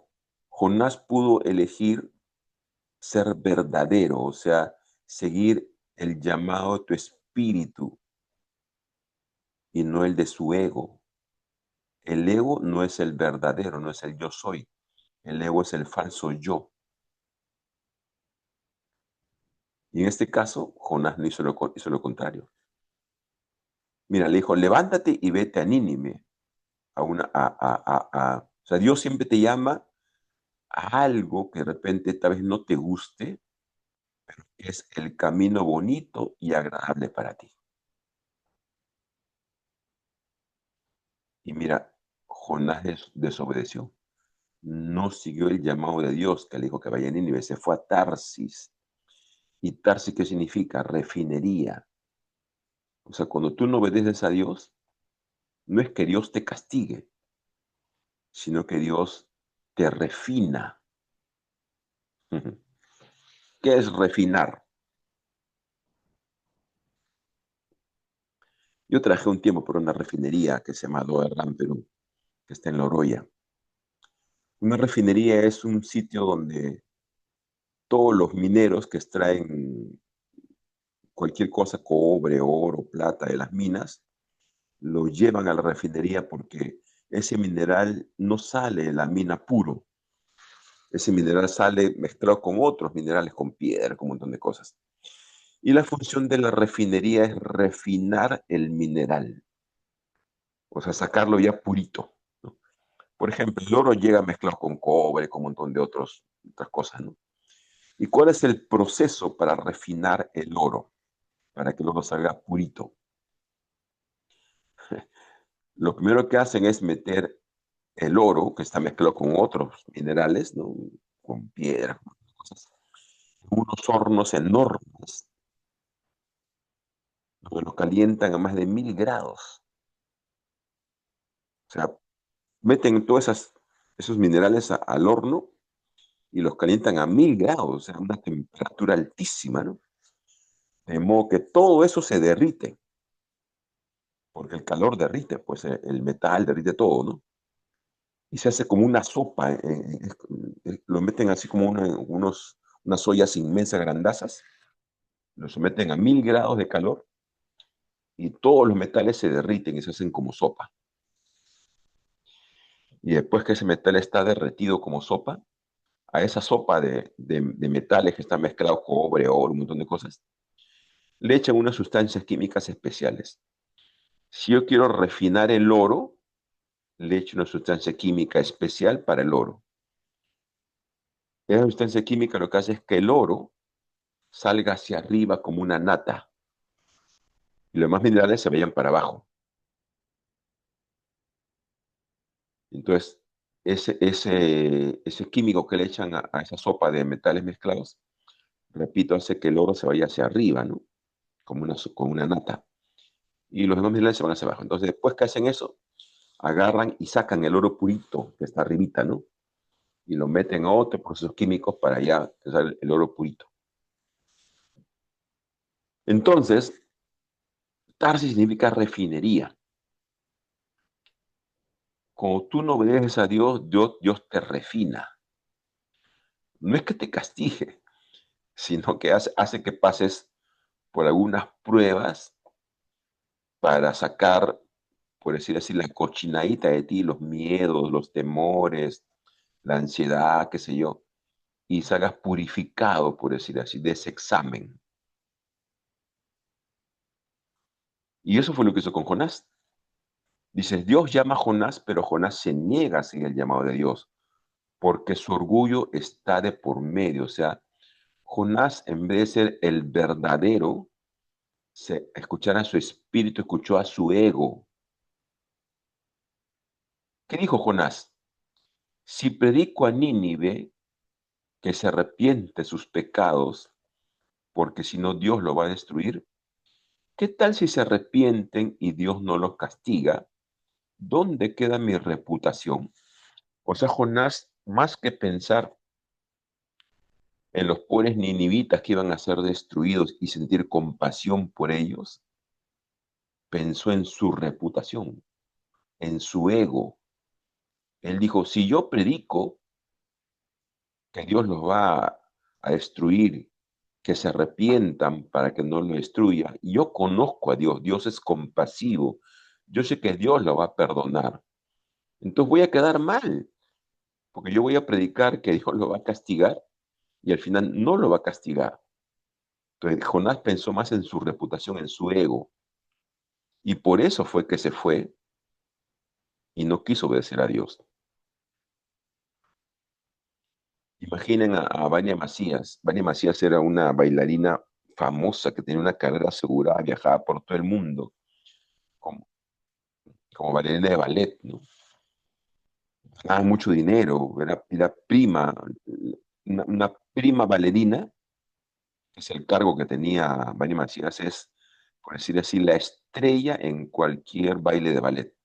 Jonás pudo elegir ser verdadero, o sea, seguir el llamado de tu espíritu y no el de su ego. El ego no es el verdadero, no es el yo soy. El ego es el falso yo. Y en este caso, Jonás no hizo lo contrario. Mira, le dijo, levántate y vete a Nínive. O sea, Dios siempre te llama a algo que de repente tal vez no te guste, pero que es el camino bonito y agradable para ti. Y mira, Jonás desobedeció. No siguió el llamado de Dios que le dijo que vaya a Nínive, se fue a Tarsis. ¿Y Tarsis qué significa? Refinería. O sea, cuando tú no obedeces a Dios, no es que Dios te castigue, sino que Dios te refina. ¿Qué es refinar? Yo trabajé un tiempo por una refinería que se llama Doerran, Perú, que está en Loroya. Una refinería es un sitio donde todos los mineros que extraen cualquier cosa, cobre, oro, plata de las minas, lo llevan a la refinería porque ese mineral no sale de la mina puro. Ese mineral sale mezclado con otros minerales, con piedra, con un montón de cosas. Y la función de la refinería es refinar el mineral, o sea, sacarlo ya purito, ¿no? Por ejemplo, el oro llega mezclado con cobre, con un montón de otras cosas, ¿no? ¿Y cuál es el proceso para refinar el oro? Para que el oro salga purito. Lo primero que hacen es meter el oro, que está mezclado con otros minerales, ¿no? Con piedra, con cosas, en unos hornos enormes, donde lo calientan a más de 1000 grados. O sea, meten todos esos minerales al horno y los calientan a 1000 grados, o sea, una temperatura altísima, ¿no? De modo que todo eso se derrite, porque el calor derrite, pues el metal derrite todo, ¿no? Y se hace como una sopa, lo meten así como unas ollas inmensas, grandazas, lo someten a 1000 grados de calor y todos los metales se derriten y se hacen como sopa. Y después que ese metal está derretido como sopa, a esa sopa de metales que están mezclados, cobre, oro, un montón de cosas, le echan unas sustancias químicas especiales. Si yo quiero refinar el oro, le echo una sustancia química especial para el oro. Esa sustancia química lo que hace es que el oro salga hacia arriba como una nata y los demás minerales se vayan para abajo. Entonces, ese químico que le echan a esa sopa de metales mezclados, repito, hace que el oro se vaya hacia arriba, ¿no? Como una nata. Y los demás minerales se van hacia abajo. Entonces, después que hacen eso, agarran y sacan el oro purito que está arribita, ¿no? Y lo meten a otros procesos químicos para ya usar el oro purito. Entonces, Tarsis significa refinería. Cuando tú no obedeces a Dios, Dios te refina. No es que te castigue, sino que hace que pases por algunas pruebas para sacar, por decir así, la cochinadita de ti, los miedos, los temores, la ansiedad, qué sé yo, y salgas purificado, por decir así, de ese examen. Y eso fue lo que hizo con Jonás. Dice, Dios llama a Jonás, pero Jonás se niega a seguir el llamado de Dios, porque su orgullo está de por medio. O sea, Jonás, en vez de ser el verdadero, escuchar a su espíritu, escuchó a su ego. ¿Qué dijo Jonás? Si predico a Nínive que se arrepiente de sus pecados, porque si no Dios lo va a destruir, ¿qué tal si se arrepienten y Dios no los castiga? ¿Dónde queda mi reputación? O sea, Jonás, más que pensar en los pobres ninivitas que iban a ser destruidos y sentir compasión por ellos, pensó en su reputación, en su ego. Él dijo, si yo predico que Dios los va a destruir, que se arrepientan para que no lo destruya, yo conozco a Dios, Dios es compasivo, yo sé que Dios lo va a perdonar. Entonces voy a quedar mal, porque yo voy a predicar que Dios lo va a castigar y al final no lo va a castigar. Entonces Jonás pensó más en su reputación, en su ego, y por eso fue que se fue y no quiso obedecer a Dios. Imaginen a Vania Macías. Vania Macías era una bailarina famosa que tenía una carrera asegurada, viajaba por todo el mundo como, como bailarina de ballet, ¿no? Ganaba mucho dinero, era prima, una prima bailarina, que es el cargo que tenía Vania Macías, es, por decir así, la estrella en cualquier baile de ballet.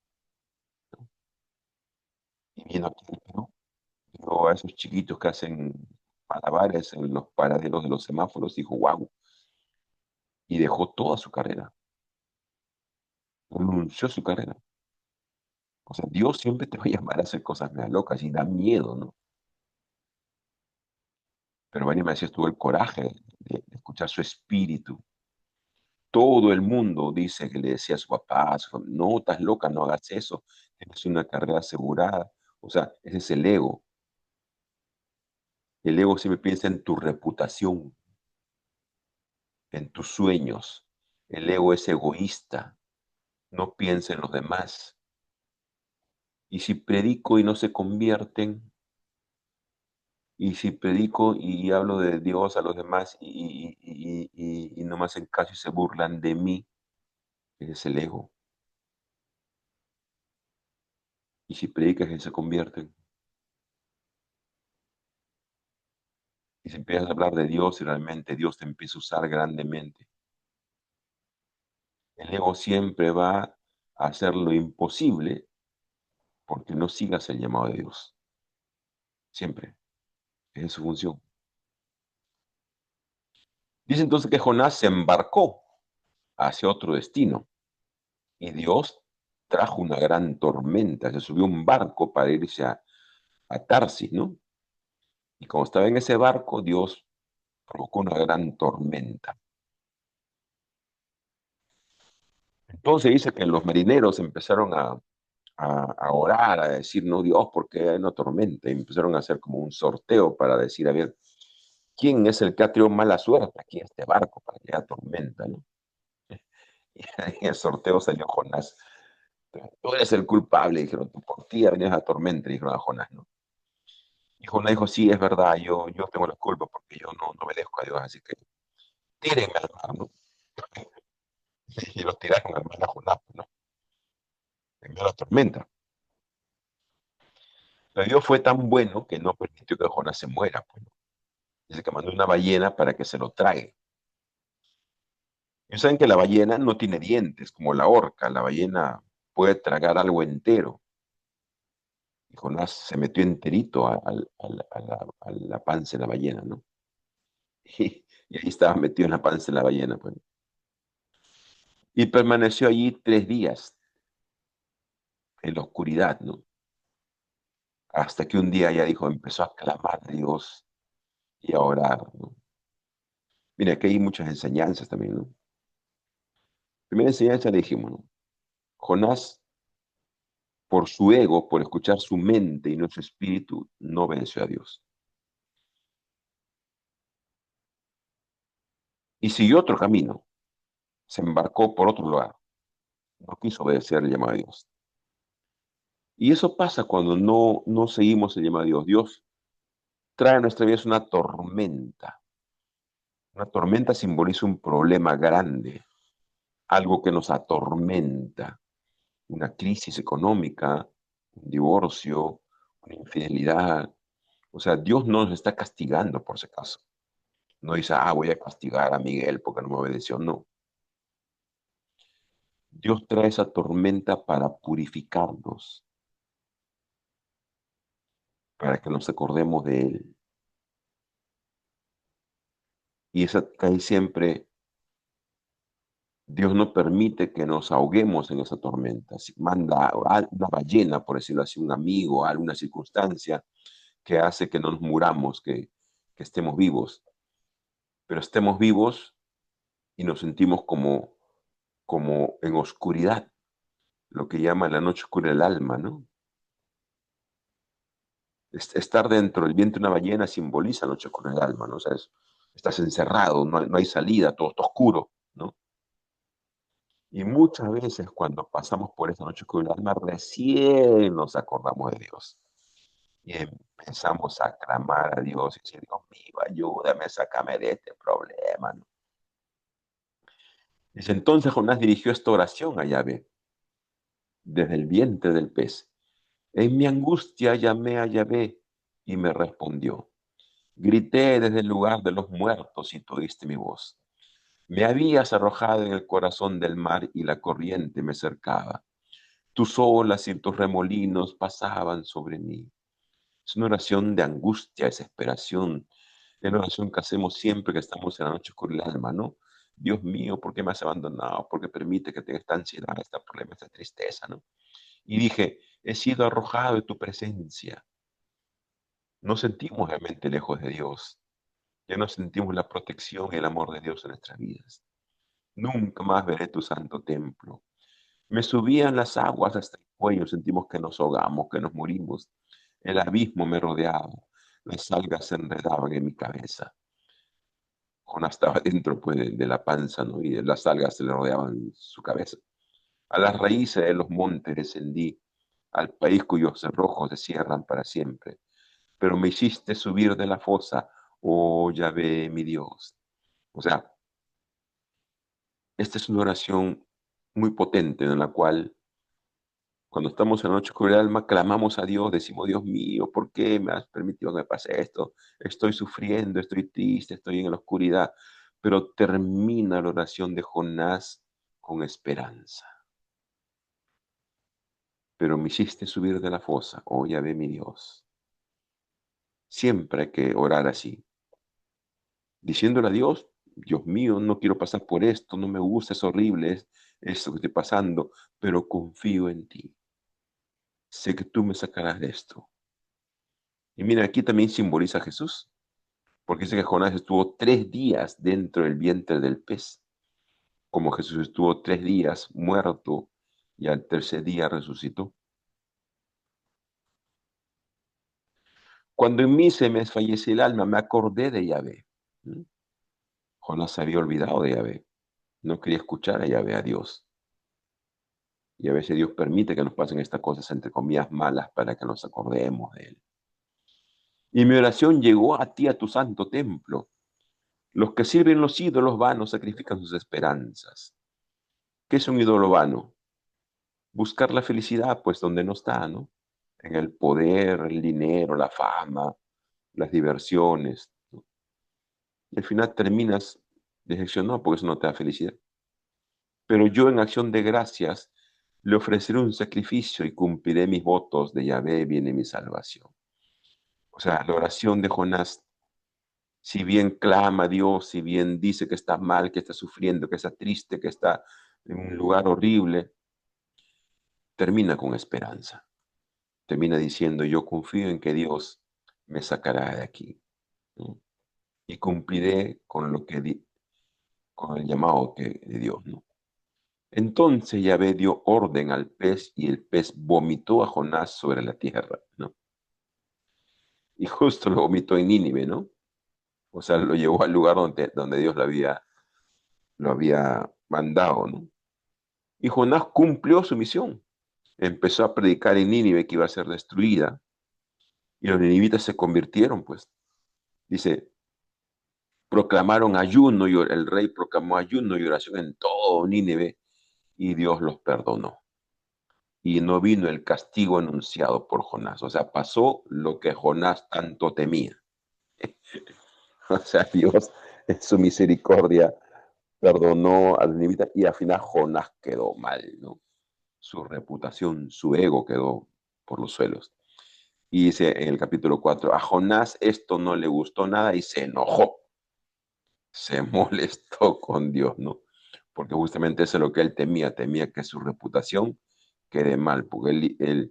Y vino aquí al Perú, vio a esos chiquitos que hacen malabares en los paraderos de los semáforos, dijo, wow, y dejó toda su carrera, renunció a su carrera. O sea, Dios siempre te va a llamar a hacer cosas más locas y da miedo, ¿no? Pero Vania Macías tuvo el coraje de escuchar su espíritu. Todo el mundo dice que le decía a su papá, a su no, estás loca, no hagas eso, tienes una carrera asegurada. O sea, ese es el ego. El ego siempre piensa en tu reputación, en tus sueños. El ego es egoísta, no piensa en los demás. Y si predico y no se convierten, y si predico y hablo de Dios a los demás y no me hacen caso y se burlan de mí, ese es el ego. Y si predicas y se convierten, y si empiezas a hablar de Dios y realmente Dios te empieza a usar grandemente, el ego siempre va a hacer lo imposible porque no sigas el llamado de Dios. Siempre. Esa es su función. Dice entonces que Jonás se embarcó hacia otro destino y Dios trajo una gran tormenta. Se subió a un barco para irse a Tarsis, ¿no? Y como estaba en ese barco, Dios provocó una gran tormenta. Entonces dice que los marineros empezaron a orar, a decir, no, Dios, ¿por qué hay una tormenta? Y empezaron a hacer como un sorteo para decir, a ver, ¿quién es el que ha tenido mala suerte aquí en este barco para que haya tormenta, ¿no? Y en el sorteo salió Jonás. Tú eres el culpable, dijeron, por ti ha venido la tormenta, dijeron a Jonás, ¿no? Y Jonás dijo, sí, es verdad, yo tengo la culpa porque yo no obedezco a Dios, así que tírenme al mar, ¿no? Y los tiraron al mar a Jonás, ¿no? En medio de la tormenta. Pero Dios fue tan bueno que no permitió que Jonás se muera, pues, ¿no? Dice que mandó una ballena para que se lo trague. Y saben que la ballena no tiene dientes, como la orca. La ballena puede tragar algo entero. Y Jonás se metió enterito a la panza de la ballena, ¿no? Y ahí estaba metido en la panza de la ballena, pues. Y permaneció allí 3 días en la oscuridad, ¿no? Hasta que un día ya dijo, empezó a clamar a Dios y a orar, ¿no? Mira, aquí hay muchas enseñanzas también, ¿no? Primera enseñanza le dijimos, ¿no? Jonás, por su ego, por escuchar su mente y no su espíritu, no obedeció a Dios. Y siguió otro camino, se embarcó por otro lugar. No quiso obedecer el llamado de Dios. Y eso pasa cuando no seguimos el llamado de Dios. Dios trae a nuestra vida una tormenta. Una tormenta simboliza un problema grande, algo que nos atormenta, una crisis económica, un divorcio, una infidelidad. O sea, Dios no nos está castigando por si acaso. No dice, voy a castigar a Miguel porque no me obedeció. No. Dios trae esa tormenta para purificarnos, para que nos acordemos de Él. Y esa cae siempre, Dios no permite que nos ahoguemos en esa tormenta. Si manda una ballena, por decirlo así, un amigo, alguna circunstancia que hace que no nos muramos, que estemos vivos. Pero estemos vivos y nos sentimos como en oscuridad, lo que llama la noche oscura del alma, ¿no? Estar dentro del vientre de una ballena simboliza la noche oscura del alma, ¿no? O sea, estás encerrado, no hay salida, todo está oscuro, ¿no? Y muchas veces cuando pasamos por esa noche oscura del alma, recién nos acordamos de Dios. Y empezamos a clamar a Dios y decir, Dios mío, ayúdame, sácame de este problema, ¿no? Dice, entonces Jonás dirigió esta oración a Yahvé, desde el vientre del pez. En mi angustia llamé a Yahvé y me respondió. Grité desde el lugar de los muertos y tú oíste mi voz. Me habías arrojado en el corazón del mar y la corriente me cercaba. Tus olas y tus remolinos pasaban sobre mí. Es una oración de angustia, desesperación. Es una oración que hacemos siempre que estamos en la noche con el alma, ¿no? Dios mío, ¿por qué me has abandonado? ¿Por qué permite que tenga esta ansiedad, este problema, esta tristeza, ¿no? Y dije, he sido arrojado de tu presencia. Nos sentimos realmente lejos de Dios. Ya no sentimos la protección y el amor de Dios en nuestras vidas. Nunca más veré tu santo templo. Me subían las aguas hasta el cuello, sentimos que nos ahogamos, que nos morimos. El abismo me rodeaba, las algas se enredaban en mi cabeza. Jonás estaba dentro pues, de la panza, ¿no? Y las algas se le rodeaban su cabeza. A las raíces de los montes descendí, al país cuyos cerrojos se cierran para siempre. Pero me hiciste subir de la fosa, oh Yahvé, mi Dios. O sea, esta es una oración muy potente en la cual cuando estamos en la noche oscura del alma, clamamos a Dios, decimos, Dios mío, ¿por qué me has permitido que me pase esto? Estoy sufriendo, estoy triste, estoy en la oscuridad. Pero termina la oración de Jonás con esperanza. Pero me hiciste subir de la fosa, oh Yahvé mi Dios. Siempre hay que orar así, diciéndole a Dios, Dios mío, no quiero pasar por esto, no me gusta, es horrible, es esto que estoy pasando, pero confío en ti. Sé que tú me sacarás de esto. Y mira, aquí también simboliza a Jesús, porque dice que Jonás estuvo 3 días dentro del vientre del pez, como Jesús estuvo 3 días muerto y al tercer día resucitó. Cuando en mí se me desfallece el alma, me acordé de Yahvé. ¿Mm? Jonás se había olvidado de Yahvé, no quería escuchar a Yahvé, a Dios. Y a veces Dios permite que nos pasen estas cosas, entre comillas, malas, para que nos acordemos de Él. Y mi oración llegó a ti, a tu santo templo. Los que sirven los ídolos vanos sacrifican sus esperanzas. ¿Qué es un ídolo vano? Buscar la felicidad, pues donde no está, ¿no? En el poder, el dinero, la fama, las diversiones, ¿no? Y al final terminas decepcionado porque eso no te da felicidad. Pero yo en acción de gracias le ofreceré un sacrificio y cumpliré mis votos, de Yahvé viene mi salvación. O sea, la oración de Jonás, si bien clama a Dios, si bien dice que está mal, que está sufriendo, que está triste, que está en un lugar horrible, termina con esperanza. Termina diciendo, yo confío en que Dios me sacará de aquí, ¿no? Y cumpliré con lo que con el llamado de Dios, ¿no? Entonces Yahvé dio orden al pez y el pez vomitó a Jonás sobre la tierra, ¿no? Y justo lo vomitó en Nínive, ¿no? O sea, lo llevó al lugar donde Dios lo había mandado, ¿no? Y Jonás cumplió su misión. Empezó a predicar en Nínive que iba a ser destruida. Y los ninivitas se convirtieron, pues. Dice, proclamaron ayuno y el rey proclamó ayuno y oración en todo Nínive y Dios los perdonó. Y no vino el castigo anunciado por Jonás. O sea, pasó lo que Jonás tanto temía. O sea, Dios en su misericordia perdonó a los ninivitas y al final Jonás quedó mal, ¿no? Su reputación, su ego quedó por los suelos. Y dice en el capítulo 4, a Jonás esto no le gustó nada y se enojó, se molestó con Dios, ¿no? Porque justamente eso es lo que él temía, temía que su reputación quede mal, porque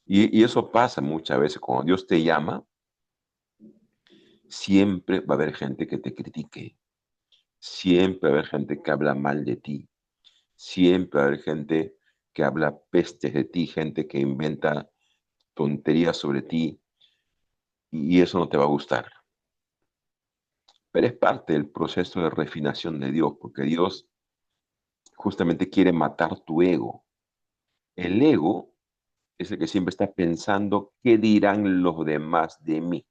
y eso pasa muchas veces, cuando Dios te llama, siempre va a haber gente que te critique, siempre va a haber gente que habla mal de ti, siempre va a haber gente que habla pestes de ti, gente que inventa tonterías sobre ti, y eso no te va a gustar. Pero es parte del proceso de refinación de Dios, porque Dios justamente quiere matar tu ego. El ego es el que siempre está pensando qué dirán los demás de mí.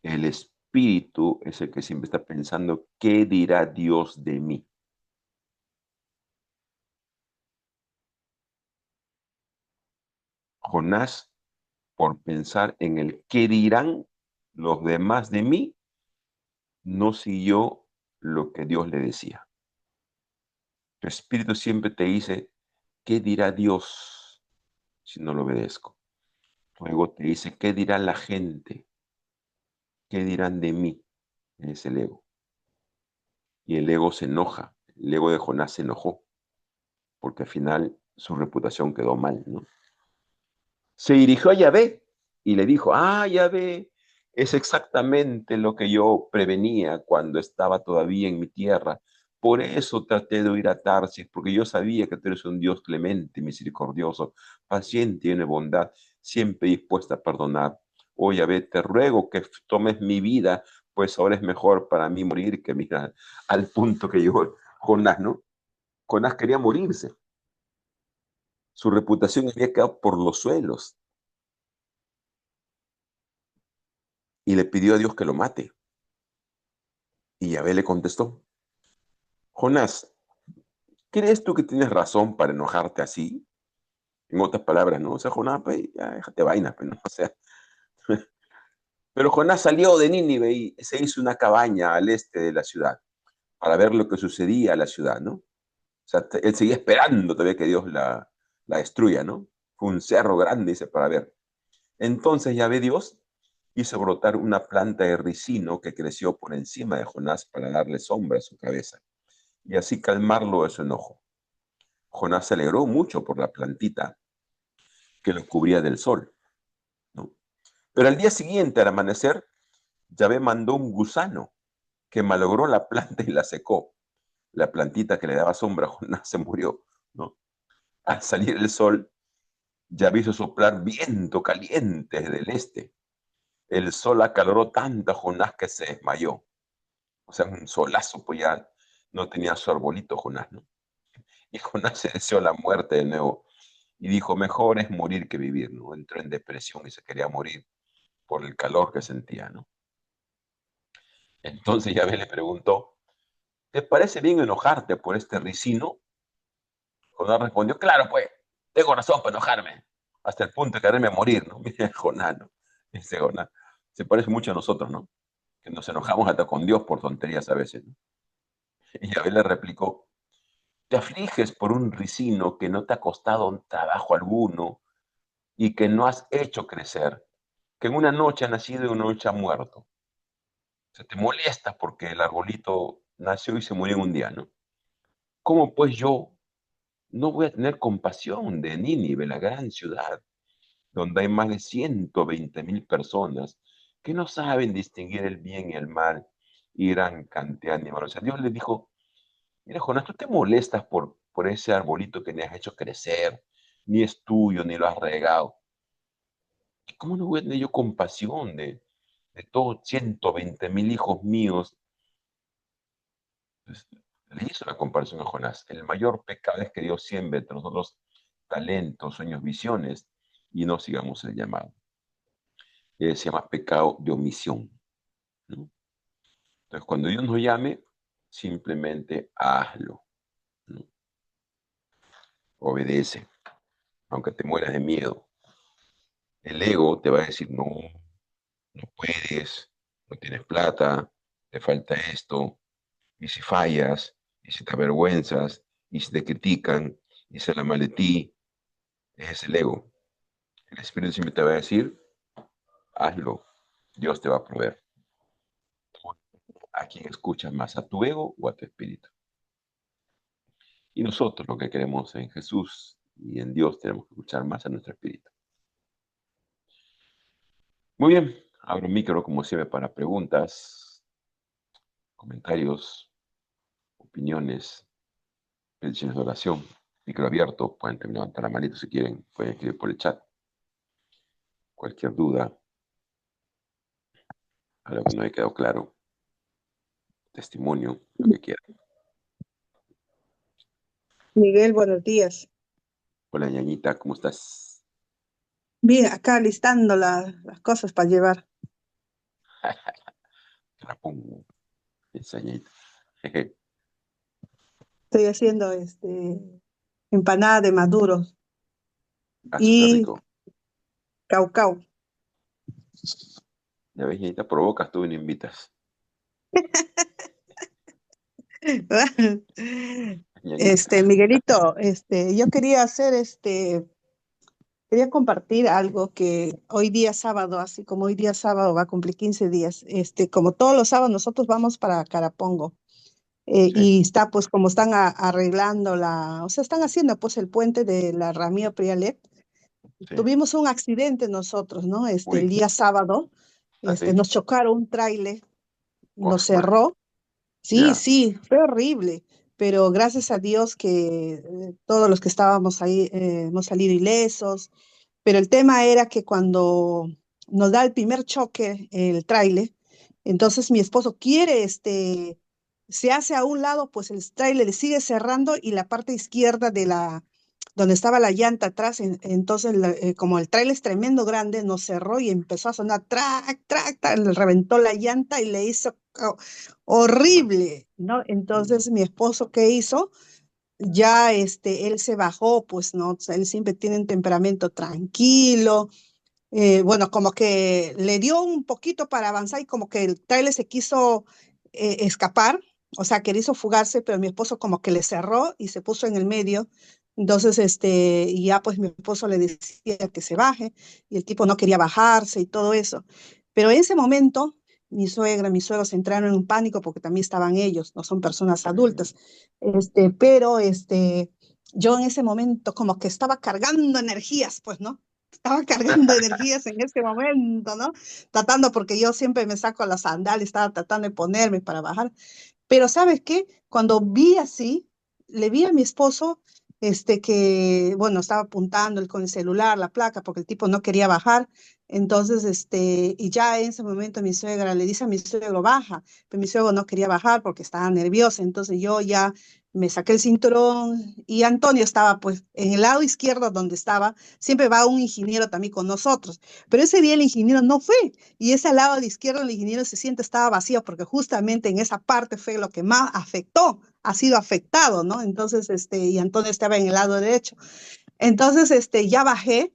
El espíritu es el que siempre está pensando qué dirá Dios de mí. Jonás, por pensar en el qué dirán los demás de mí, no siguió lo que Dios le decía. Tu espíritu siempre te dice, ¿qué dirá Dios si no lo obedezco? Luego te dice, ¿qué dirá la gente? ¿Qué dirán de mí? Es el ego. Y el ego se enoja. El ego de Jonás se enojó, porque al final su reputación quedó mal, ¿no? Se dirigió a Yahvé y le dijo, Yahvé, es exactamente lo que yo prevenía cuando estaba todavía en mi tierra. Por eso traté de ir a Tarsis, porque yo sabía que tú eres un Dios clemente, misericordioso, paciente y de bondad, siempre dispuesta a perdonar. Oh Yahvé, te ruego que tomes mi vida, pues ahora es mejor para mí morir que mira, al punto que llegó Jonás, ¿no? Jonás quería morirse. Su reputación había quedado por los suelos y le pidió a Dios que lo mate. Y Yahvé le contestó, Jonás, ¿crees tú que tienes razón para enojarte así? En otras palabras, ¿no? O sea, Jonás, pues, ya déjate vaina, pues, ¿no? O sea, pero Jonás salió de Nínive y se hizo una cabaña al este de la ciudad para ver lo que sucedía a la ciudad, ¿no? O sea, él seguía esperando todavía que Dios la destruya, ¿no? Fue un cerro grande, dice, para ver. Entonces Yahvé Dios hizo brotar una planta de ricino que creció por encima de Jonás para darle sombra a su cabeza y así calmarlo de su enojo. Jonás se alegró mucho por la plantita que lo cubría del sol, ¿no? Pero al día siguiente, al amanecer, Yahvé mandó un gusano que malogró la planta y la secó. La plantita que le daba sombra a Jonás se murió, ¿no? Al salir el sol, Yahvé hizo soplar viento caliente desde el este. El sol acaloró tanto a Jonás que se desmayó. O sea, un solazo, pues ya no tenía su arbolito Jonás, ¿no? Y Jonás se deseó la muerte de nuevo y dijo, mejor es morir que vivir, ¿no? Entró en depresión y se quería morir por el calor que sentía, ¿no? Entonces Yahvé le preguntó, ¿te parece bien enojarte por este ricino? Jonás respondió, claro, pues, tengo razón para enojarme, hasta el punto de quererme morir, ¿no? Mira, Jonás, ¿no? Ese Jonás se parece mucho a nosotros, ¿no? Que nos enojamos hasta con Dios por tonterías a veces, ¿no? Y Yahvé le replicó, te afliges por un ricino que no te ha costado un trabajo alguno y que no has hecho crecer, que en una noche ha nacido y en una noche ha muerto. O sea, te molesta porque el arbolito nació y se murió en un día, ¿no? ¿Cómo pues yo no voy a tener compasión de Nínive, la gran ciudad, donde hay más de 120.000 personas que no saben distinguir el bien y el mal y gran cantidad de animales? O sea, Dios le dijo, mira, Jonás, tú te molestas por ese arbolito que me has hecho crecer, ni es tuyo, ni lo has regado. ¿Cómo no voy a tener yo compasión de todos 120.000 hijos míos? Pues, Le hizo la comparación a Jonás. El mayor pecado es que Dios siembre entre nosotros talentos, sueños, visiones y no sigamos el llamado. Se llama pecado de omisión, ¿no? Entonces, cuando Dios nos llame, simplemente hazlo, ¿no? Obedece, aunque te mueras de miedo. El ego te va a decir, no, no puedes, no tienes plata, te falta esto, y si fallas, y si te avergüenzas, y si te critican, y se habla mal de ti, ese es el ego. El Espíritu siempre te va a decir, hazlo, Dios te va a proveer. ¿A quién escuchas más? ¿A tu ego o a tu espíritu? Y nosotros lo que queremos en Jesús y en Dios tenemos que escuchar más a nuestro espíritu. Muy bien, abro un micro como siempre para preguntas, comentarios, opiniones, peticiones de oración. Micro abierto, pueden levantar la manito si quieren, pueden escribir por el chat. Cualquier duda, algo que no haya quedado claro, testimonio, lo que quieran. Miguel, buenos días. Hola, ñañita, ¿cómo estás? Bien, acá listando las cosas para llevar. Rapón, esa ñañita. Estoy haciendo empanada de maduros Ah, súper y rico. caucao. Ya ves, ñañita, provocas, tú y no invitas. Ñañita. Miguelito, yo quería quería compartir algo que hoy día sábado, así como hoy día sábado va a cumplir 15 días, como todos los sábados nosotros vamos para Carapongo. Sí, Y está pues como están arreglando o sea, están haciendo pues el puente de la Ramiro Prialet. sí. Tuvimos un accidente nosotros, ¿no? El Uy, día sábado, así, nos chocaron un tráiler, nos Cosma. cerró. Sí, Ya, sí, fue horrible, pero gracias a Dios que todos los que estábamos ahí hemos salido ilesos. Pero el tema era que cuando nos da el primer choque el tráiler, entonces mi esposo quiere, se hace a un lado, pues el tráiler le sigue cerrando y la parte izquierda donde estaba la llanta atrás, entonces como el tráiler es tremendo grande, nos cerró y empezó a sonar track, track, track, le reventó la llanta y le hizo Cosma. horrible, ¿no? Entonces mi esposo, ¿qué hizo? Ya él se bajó, pues no. O sea, él siempre tiene un temperamento tranquilo. Bueno, como que le dio un poquito para avanzar y como que el trailer se quiso escapar, o sea, que quiso fugarse, pero mi esposo como que le cerró y se puso en el medio. Entonces, y ya pues mi esposo le decía que se baje y el tipo no quería bajarse y todo eso. Pero en ese momento, mi suegra, mis suegros entraron en un pánico porque también estaban ellos, no son personas adultas. Pero yo en ese momento como que estaba cargando energías, pues, ¿no? Estaba cargando energías en ese momento, ¿no? Tratando, porque yo siempre me saco las sandalias, estaba tratando de ponerme para bajar. Pero ¿sabes qué? Cuando vi así, le vi a mi esposo, que, bueno, estaba apuntando con el celular, la placa, porque el tipo no quería bajar. Entonces, y ya en ese momento mi suegra le dice a mi suegro, baja, pero mi suegro no quería bajar porque estaba nervioso. Entonces yo ya me saqué el cinturón y Antonio estaba pues en el lado izquierdo donde estaba, siempre va un ingeniero también con nosotros, pero ese día el ingeniero no fue. Y ese lado de izquierdo, el ingeniero se siente estaba vacío porque justamente en esa parte fue lo que más afectó, ha sido afectado, ¿no? Entonces, y Antonio estaba en el lado derecho. Entonces, ya bajé,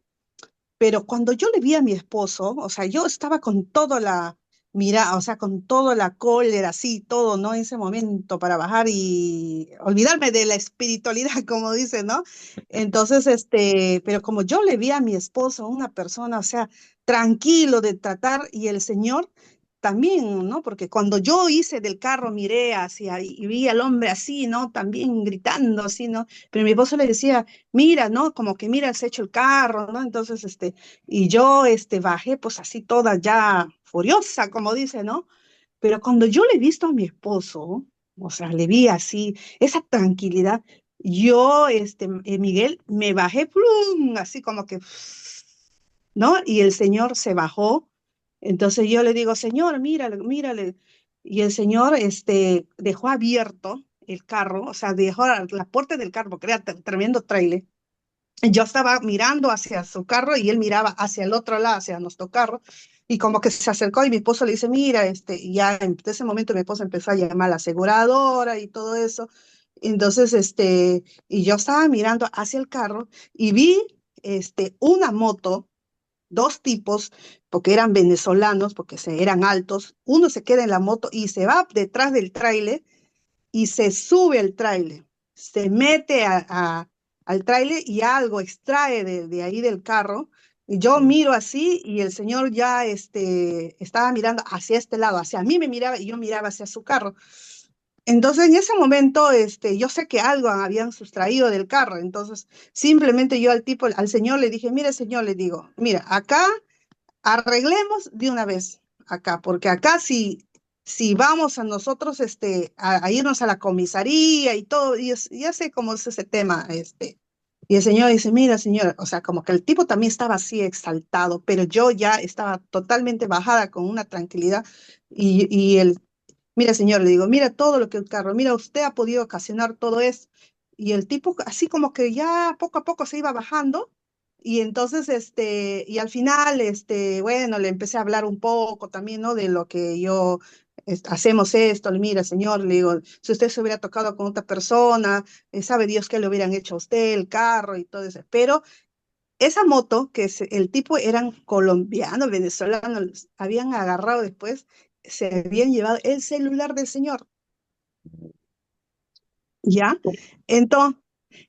pero cuando yo le vi a mi esposo, o sea, yo estaba con toda la mira, o sea, con toda la cólera, así, todo, ¿no? En ese momento para bajar y olvidarme de la espiritualidad, como dice, ¿no? Entonces, pero como yo le vi a mi esposo, una persona, o sea, tranquilo de tratar y el Señor también, ¿no? Porque cuando yo hice del carro, miré hacia y vi al hombre así, ¿no? También gritando, así, ¿no? Pero mi esposo le decía, mira, ¿no? Como que mira, has hecho el carro, ¿no? Entonces, y yo, bajé pues así toda ya furiosa, como dice, ¿no? Pero cuando yo le he visto a mi esposo, o sea, le vi así, esa tranquilidad, yo, Miguel, me bajé, ¡plum! Así como que, ¿no? Y el Señor se bajó. Entonces yo le digo, Señor, mírale, mírale. Y el Señor, dejó abierto el carro, o sea, dejó la puerta del carro, porque era tremendo tráiler. Yo estaba mirando hacia su carro y él miraba hacia el otro lado, hacia nuestro carro, y como que se acercó y mi esposo le dice, mira, y ya en ese momento mi esposo empezó a llamar a la aseguradora y todo eso. Entonces, y yo estaba mirando hacia el carro y vi, una moto, dos tipos, porque eran venezolanos, porque eran altos. Uno se queda en la moto y se va detrás del tráiler y se sube al tráiler, se mete al tráiler y algo extrae de ahí del carro. Y yo miro así y el señor ya estaba mirando hacia este lado, hacia mí me miraba y yo miraba hacia su carro. Entonces, en ese momento, yo sé que algo habían sustraído del carro. Entonces, simplemente yo al tipo, al señor le dije, mire, señor, le digo, mira, acá arreglemos de una vez acá, porque acá si vamos a nosotros a irnos a la comisaría y todo, y ya sé cómo es ese tema, y el señor dice, mira, señora, o sea, como que el tipo también estaba así exaltado, pero yo ya estaba totalmente bajada con una tranquilidad, y el mira, señor, le digo, mira todo lo que el carro, mira, usted ha podido ocasionar todo esto. Y el tipo, así como que ya poco a poco se iba bajando. Y entonces, y al final, bueno, le empecé a hablar un poco también, ¿no? De lo que yo, hacemos esto, mira, señor, le digo, si usted se hubiera tocado con otra persona, sabe Dios qué le hubieran hecho a usted, el carro y todo eso. Pero esa moto, que el tipo eran colombianos, venezolanos, habían agarrado después, se habían llevado el celular del señor, ¿ya? Entonces,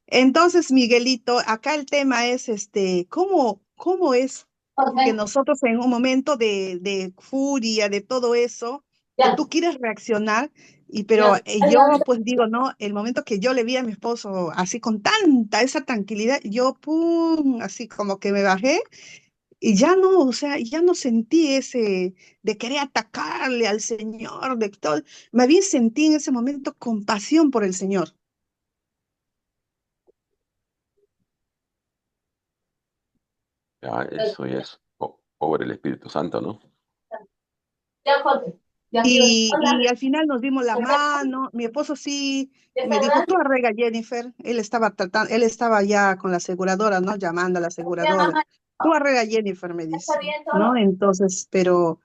entonces, Miguelito, acá el tema es, ¿cómo es que nosotros en un momento de furia, de todo eso, que tú quieres reaccionar, pero yo pues digo, no, el momento que yo le vi a mi esposo así con tanta esa tranquilidad, yo, pum, así como que me bajé y ya no, o sea, ya no sentí ese de querer atacarle al Señor, de todo, más bien sentí en ese momento compasión por el Señor. Ya, eso es obra del Espíritu Santo, ¿no? Y al final nos dimos la mano. Mi esposo sí me dijo, tú arrega, Jennifer. Él estaba tratando, él estaba ya con la aseguradora, ¿no? Llamando a la aseguradora. Tú arrega, Jennifer, me dice, ¿no? Entonces, pero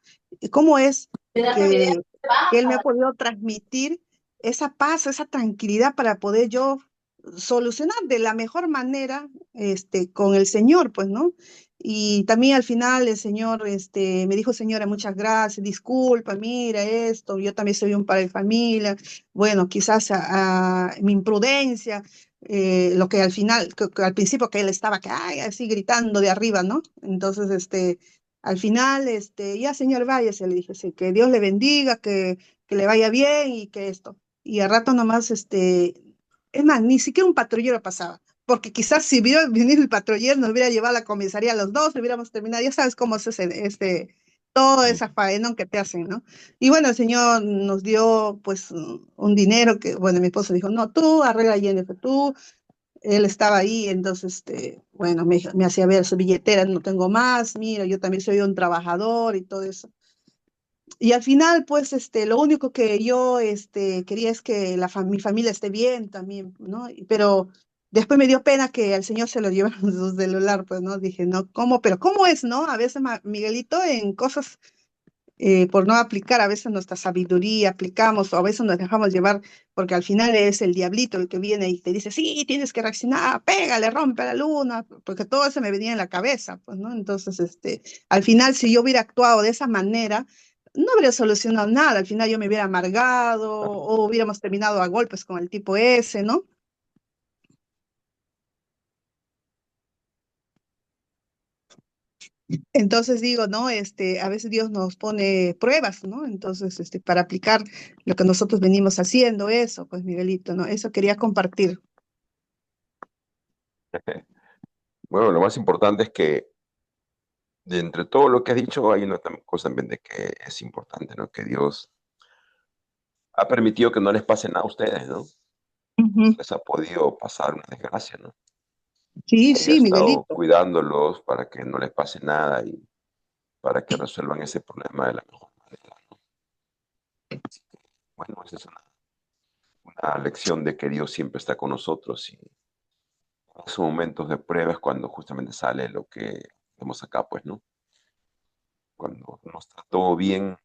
¿cómo es que, que él me ha podido transmitir esa paz, esa tranquilidad para poder yo solucionar de la mejor manera, con el Señor, pues, ¿no? Y también al final el señor, me dijo, señora, muchas gracias, disculpa, mira esto, yo también soy un padre de familia, bueno, quizás mi imprudencia, lo que al final, que al principio que él estaba que, ay, así gritando de arriba, ¿no? Entonces, al final, ya señor, váyase, le dije, sí, que Dios le bendiga, que le vaya bien y que esto. Y al rato nomás, es más, ni siquiera un patrullero pasaba porque quizás si hubiera venido el patrullero nos hubiera llevado a la comisaría a los dos, hubiéramos terminado, ya sabes cómo es toda Mm. esa faena que te hacen, ¿no? Y bueno, el señor nos dio pues un dinero que, bueno, mi esposo dijo, no, tú arregla Jennifer, tú, él estaba ahí, entonces, bueno, me hacía ver su billetera, no tengo más, mira, yo también soy un trabajador y todo eso. Y al final, pues, lo único que yo, quería es que mi familia esté bien también, ¿no? Pero después me dio pena que al señor se lo llevaron su celular, pues, ¿no? Dije, no, ¿cómo? Pero ¿cómo es, no? A veces, Miguelito, en cosas, por no aplicar a veces nuestra sabiduría, aplicamos, o a veces nos dejamos llevar, porque al final es el diablito el que viene y te dice, sí, tienes que reaccionar, pégale, rompe la luna, porque todo eso me venía en la cabeza, pues, ¿no? Entonces, al final, si yo hubiera actuado de esa manera, no habría solucionado nada, al final yo me hubiera amargado, o hubiéramos terminado a golpes con el tipo ese, ¿no? Entonces digo, ¿no? A veces Dios nos pone pruebas, ¿no? Entonces, para aplicar lo que nosotros venimos haciendo, eso, pues, Miguelito, ¿no? Eso quería compartir. Bueno, lo más importante es que de entre todo lo que has dicho hay una cosa también de que es importante, ¿no? Que Dios ha permitido que no les pase nada a ustedes, ¿no? Ujú. Les ha podido pasar una desgracia, ¿no? Sí, Y ha sí, estado Miguelito. cuidándolos para que no les pase nada y para que resuelvan ese problema de la mejor manera, ¿no? Así que, bueno, esa es una una lección de que Dios siempre está con nosotros y en esos momentos de prueba es cuando justamente sale lo que vemos acá, pues, ¿no? Cuando no está todo bien,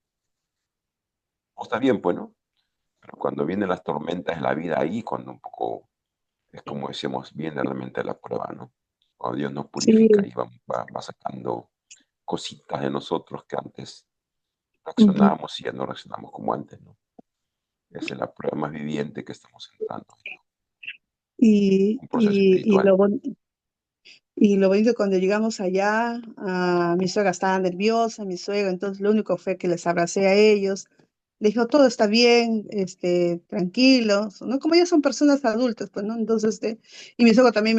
no está bien, pues, ¿no? Pero cuando vienen las tormentas de la vida ahí, cuando un poco, es como decíamos, viene realmente la prueba, ¿no? Cuando Dios nos purifica Sí. y va sacando cositas de nosotros que antes Ujú. reaccionábamos y ya no reaccionamos como antes, ¿no? Esa es la prueba más viviente que estamos entrando en Y, un proceso y, y espiritual. lo, bon- y lo bonito cuando llegamos allá, mi suegra estaba nerviosa, mi suegra, entonces lo único fue que les abracé a ellos. Le dijo, todo está bien, tranquilos, ¿no? Como ya son personas adultas, pues, ¿no? Entonces, y mi suegro también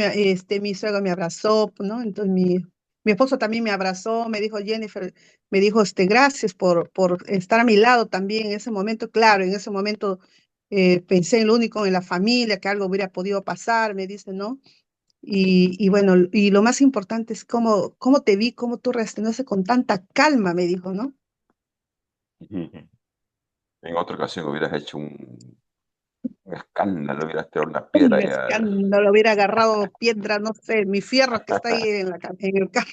mi suegro me abrazó, pues, ¿no? Entonces mi esposo también me abrazó, me dijo, Jennifer, me dijo, gracias por estar a mi lado también en ese momento. Claro, en ese momento pensé en lo único, en la familia, que algo hubiera podido pasar, me dice, ¿no? Y bueno, y lo más importante es cómo te vi, cómo tú reaccionaste con tanta calma, me dijo, ¿no? En otra ocasión hubieras hecho un escándalo, hubieras tirado una Un piedra ya. escándalo, hubiera agarrado piedra, no sé, mi fierro que está ahí en el carro.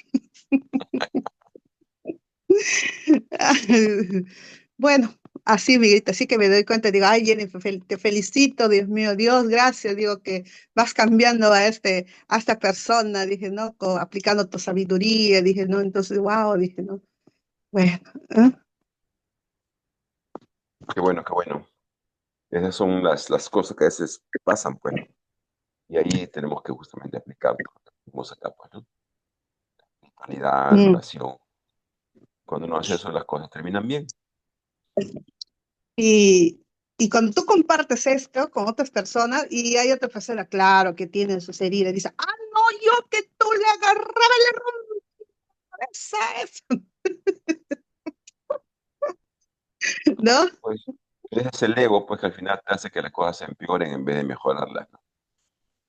Bueno, así, Miguelita, así que me doy cuenta, digo, ay, Jennifer, te felicito, Dios mío, Dios, gracias, digo que vas cambiando a esta persona, dije, ¿no? Aplicando tu sabiduría, dije, ¿no? Entonces, wow, dije, ¿no? Bueno, ¿eh? Qué bueno, qué bueno. Esas son las cosas que a veces pasan, pues, ¿no? Y ahí tenemos que justamente aplicar todo lo que vimos acá, pues, ¿no? Calidad, la Mm. oración. Cuando uno hace eso, las cosas terminan bien. Y, y cuando tú compartes esto con otras personas y hay otra persona, claro, que tiene sus heridas, dice, ah, no, yo que tú le agarraba la cabeza, ¿no? Pues, ese es el ego, pues, que al final te hace que las cosas se empeoren en vez de mejorarlas, ¿no?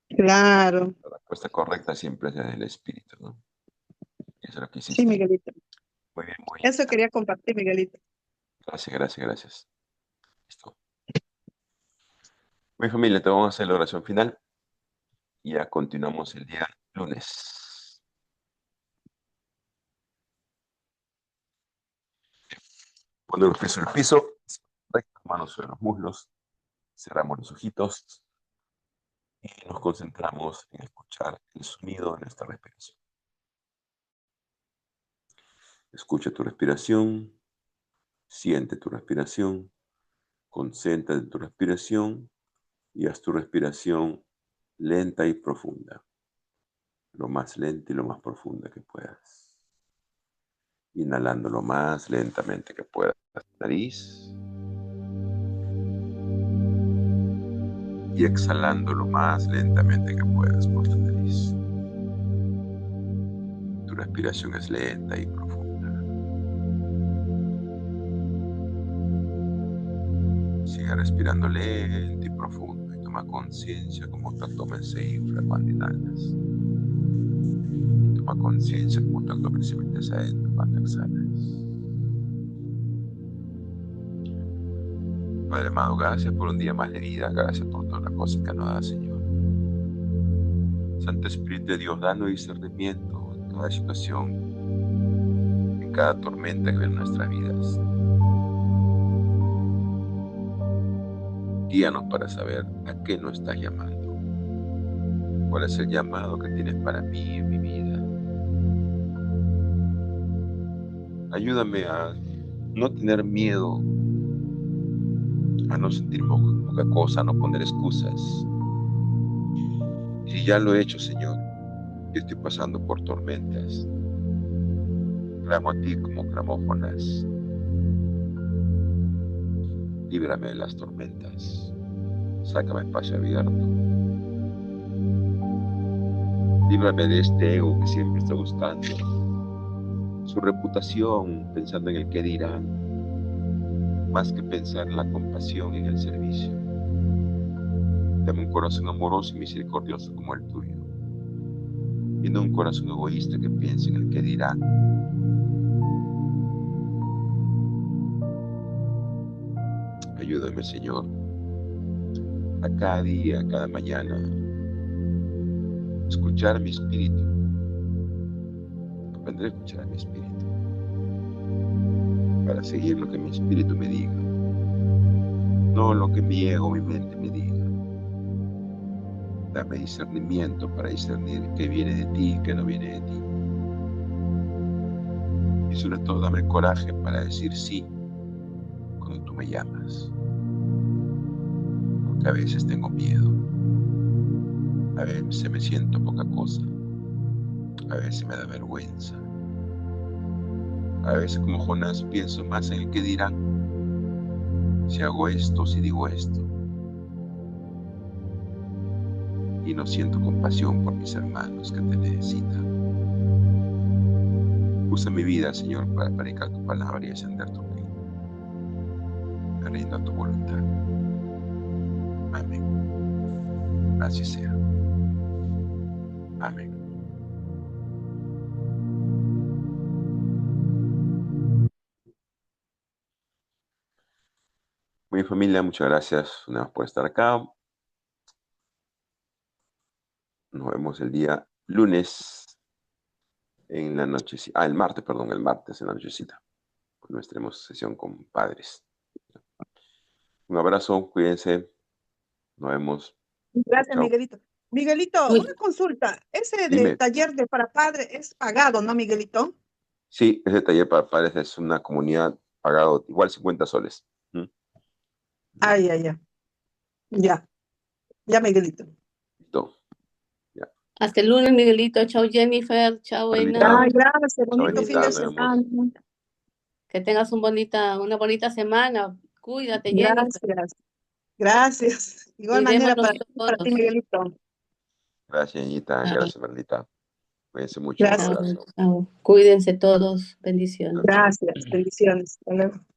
Claro, La respuesta correcta siempre es en el espíritu, ¿no? Y eso es lo que sí, hiciste. Miguelito. Muy bien, muy bien. Eso quería compartir, Miguelito. Gracias, gracias, gracias. Listo. Mi familia, te vamos a hacer la oración final y ya continuamos el día lunes. Pon los pies en el piso, recto, manos sobre los muslos, cerramos los ojitos y nos concentramos en escuchar el sonido de nuestra respiración. Escucha tu respiración, siente tu respiración, concéntrate en tu respiración y haz tu respiración lenta y profunda, lo más lenta y lo más profunda que puedas. Inhalando lo más lentamente que puedas. Nariz. Y exhalando lo más lentamente que puedas por tu nariz. Tu respiración es lenta y profunda. Sigue respirando lento y profundo y toma conciencia como tu abdomen se infla cuando inhalas. Toma conciencia como tu abdomen se mete hacia adentro cuando exhalas. Padre amado, gracias por un día más de vida, gracias por todas las cosas que nos da, Señor. Santo Espíritu de Dios, danos discernimiento en cada situación, en cada tormenta que viene en nuestras vidas. Guíanos para saber a qué nos estás llamando. ¿Cuál es el llamado que tienes para mí en mi vida? Ayúdame a no tener miedo, a no sentir poca cosa, a no poner excusas. Y si ya lo he hecho, Señor, yo estoy pasando por tormentas. Clamo a ti como clamó Jonás. Líbrame de las tormentas. Sácame espacio abierto. Líbrame de este ego que siempre está buscando su reputación, pensando en el que dirán, más que pensar en la compasión y en el servicio. Dame un corazón amoroso y misericordioso como el tuyo, y no un corazón egoísta que piense en el que dirán. Ayúdame, Señor, a cada día, a cada mañana, escuchar mi espíritu. Aprender a escuchar a mi espíritu para seguir lo que mi espíritu me diga, no lo que mi ego, mi mente me diga. Dame discernimiento para discernir qué viene de ti y qué no viene de ti. Y sobre todo dame coraje para decir sí cuando tú me llamas. Porque a veces tengo miedo. A veces me siento poca cosa. A veces me da vergüenza. A veces, como Jonás, pienso más en el que dirán. Si hago esto, si digo esto. Y no siento compasión por mis hermanos que te necesitan. Usa mi vida, Señor, para predicar tu palabra y ascender tu reino. Me rindo a tu voluntad. Amén. Así sea. Amén. Muy bien, familia, muchas gracias una vez por estar acá. Nos vemos el día lunes en la nochecita. El martes, perdón, el martes en la nochecita. Pues tenemos sesión con padres. Un abrazo, cuídense. Nos vemos. Gracias, Chao. Miguelito. Miguelito, una consulta. Ese de Dime. taller para padres es pagado, ¿no, Miguelito? Sí, ese taller para padres es una comunidad pagado igual 50 soles. Ay, ya, ya. Ya, ya, Miguelito. Listo. Ya. Hasta el lunes, Miguelito. Chao, Jennifer. Chao, Anita. Ay, gracias. Chao, Bonito fin Anita. de Nos vemos. semana. Que tengas una bonita semana. Cuídate, Jennifer. Gracias. Gracias. De igual manera Cuidémonos para ti, todos. Miguelito. Gracias, Anita. Chao. Gracias, Merlita. Cuídense mucho. Un Gracias. abrazo. Chao. Cuídense todos. Bendiciones. Chao, chao. Gracias. Bendiciones. Hasta luego.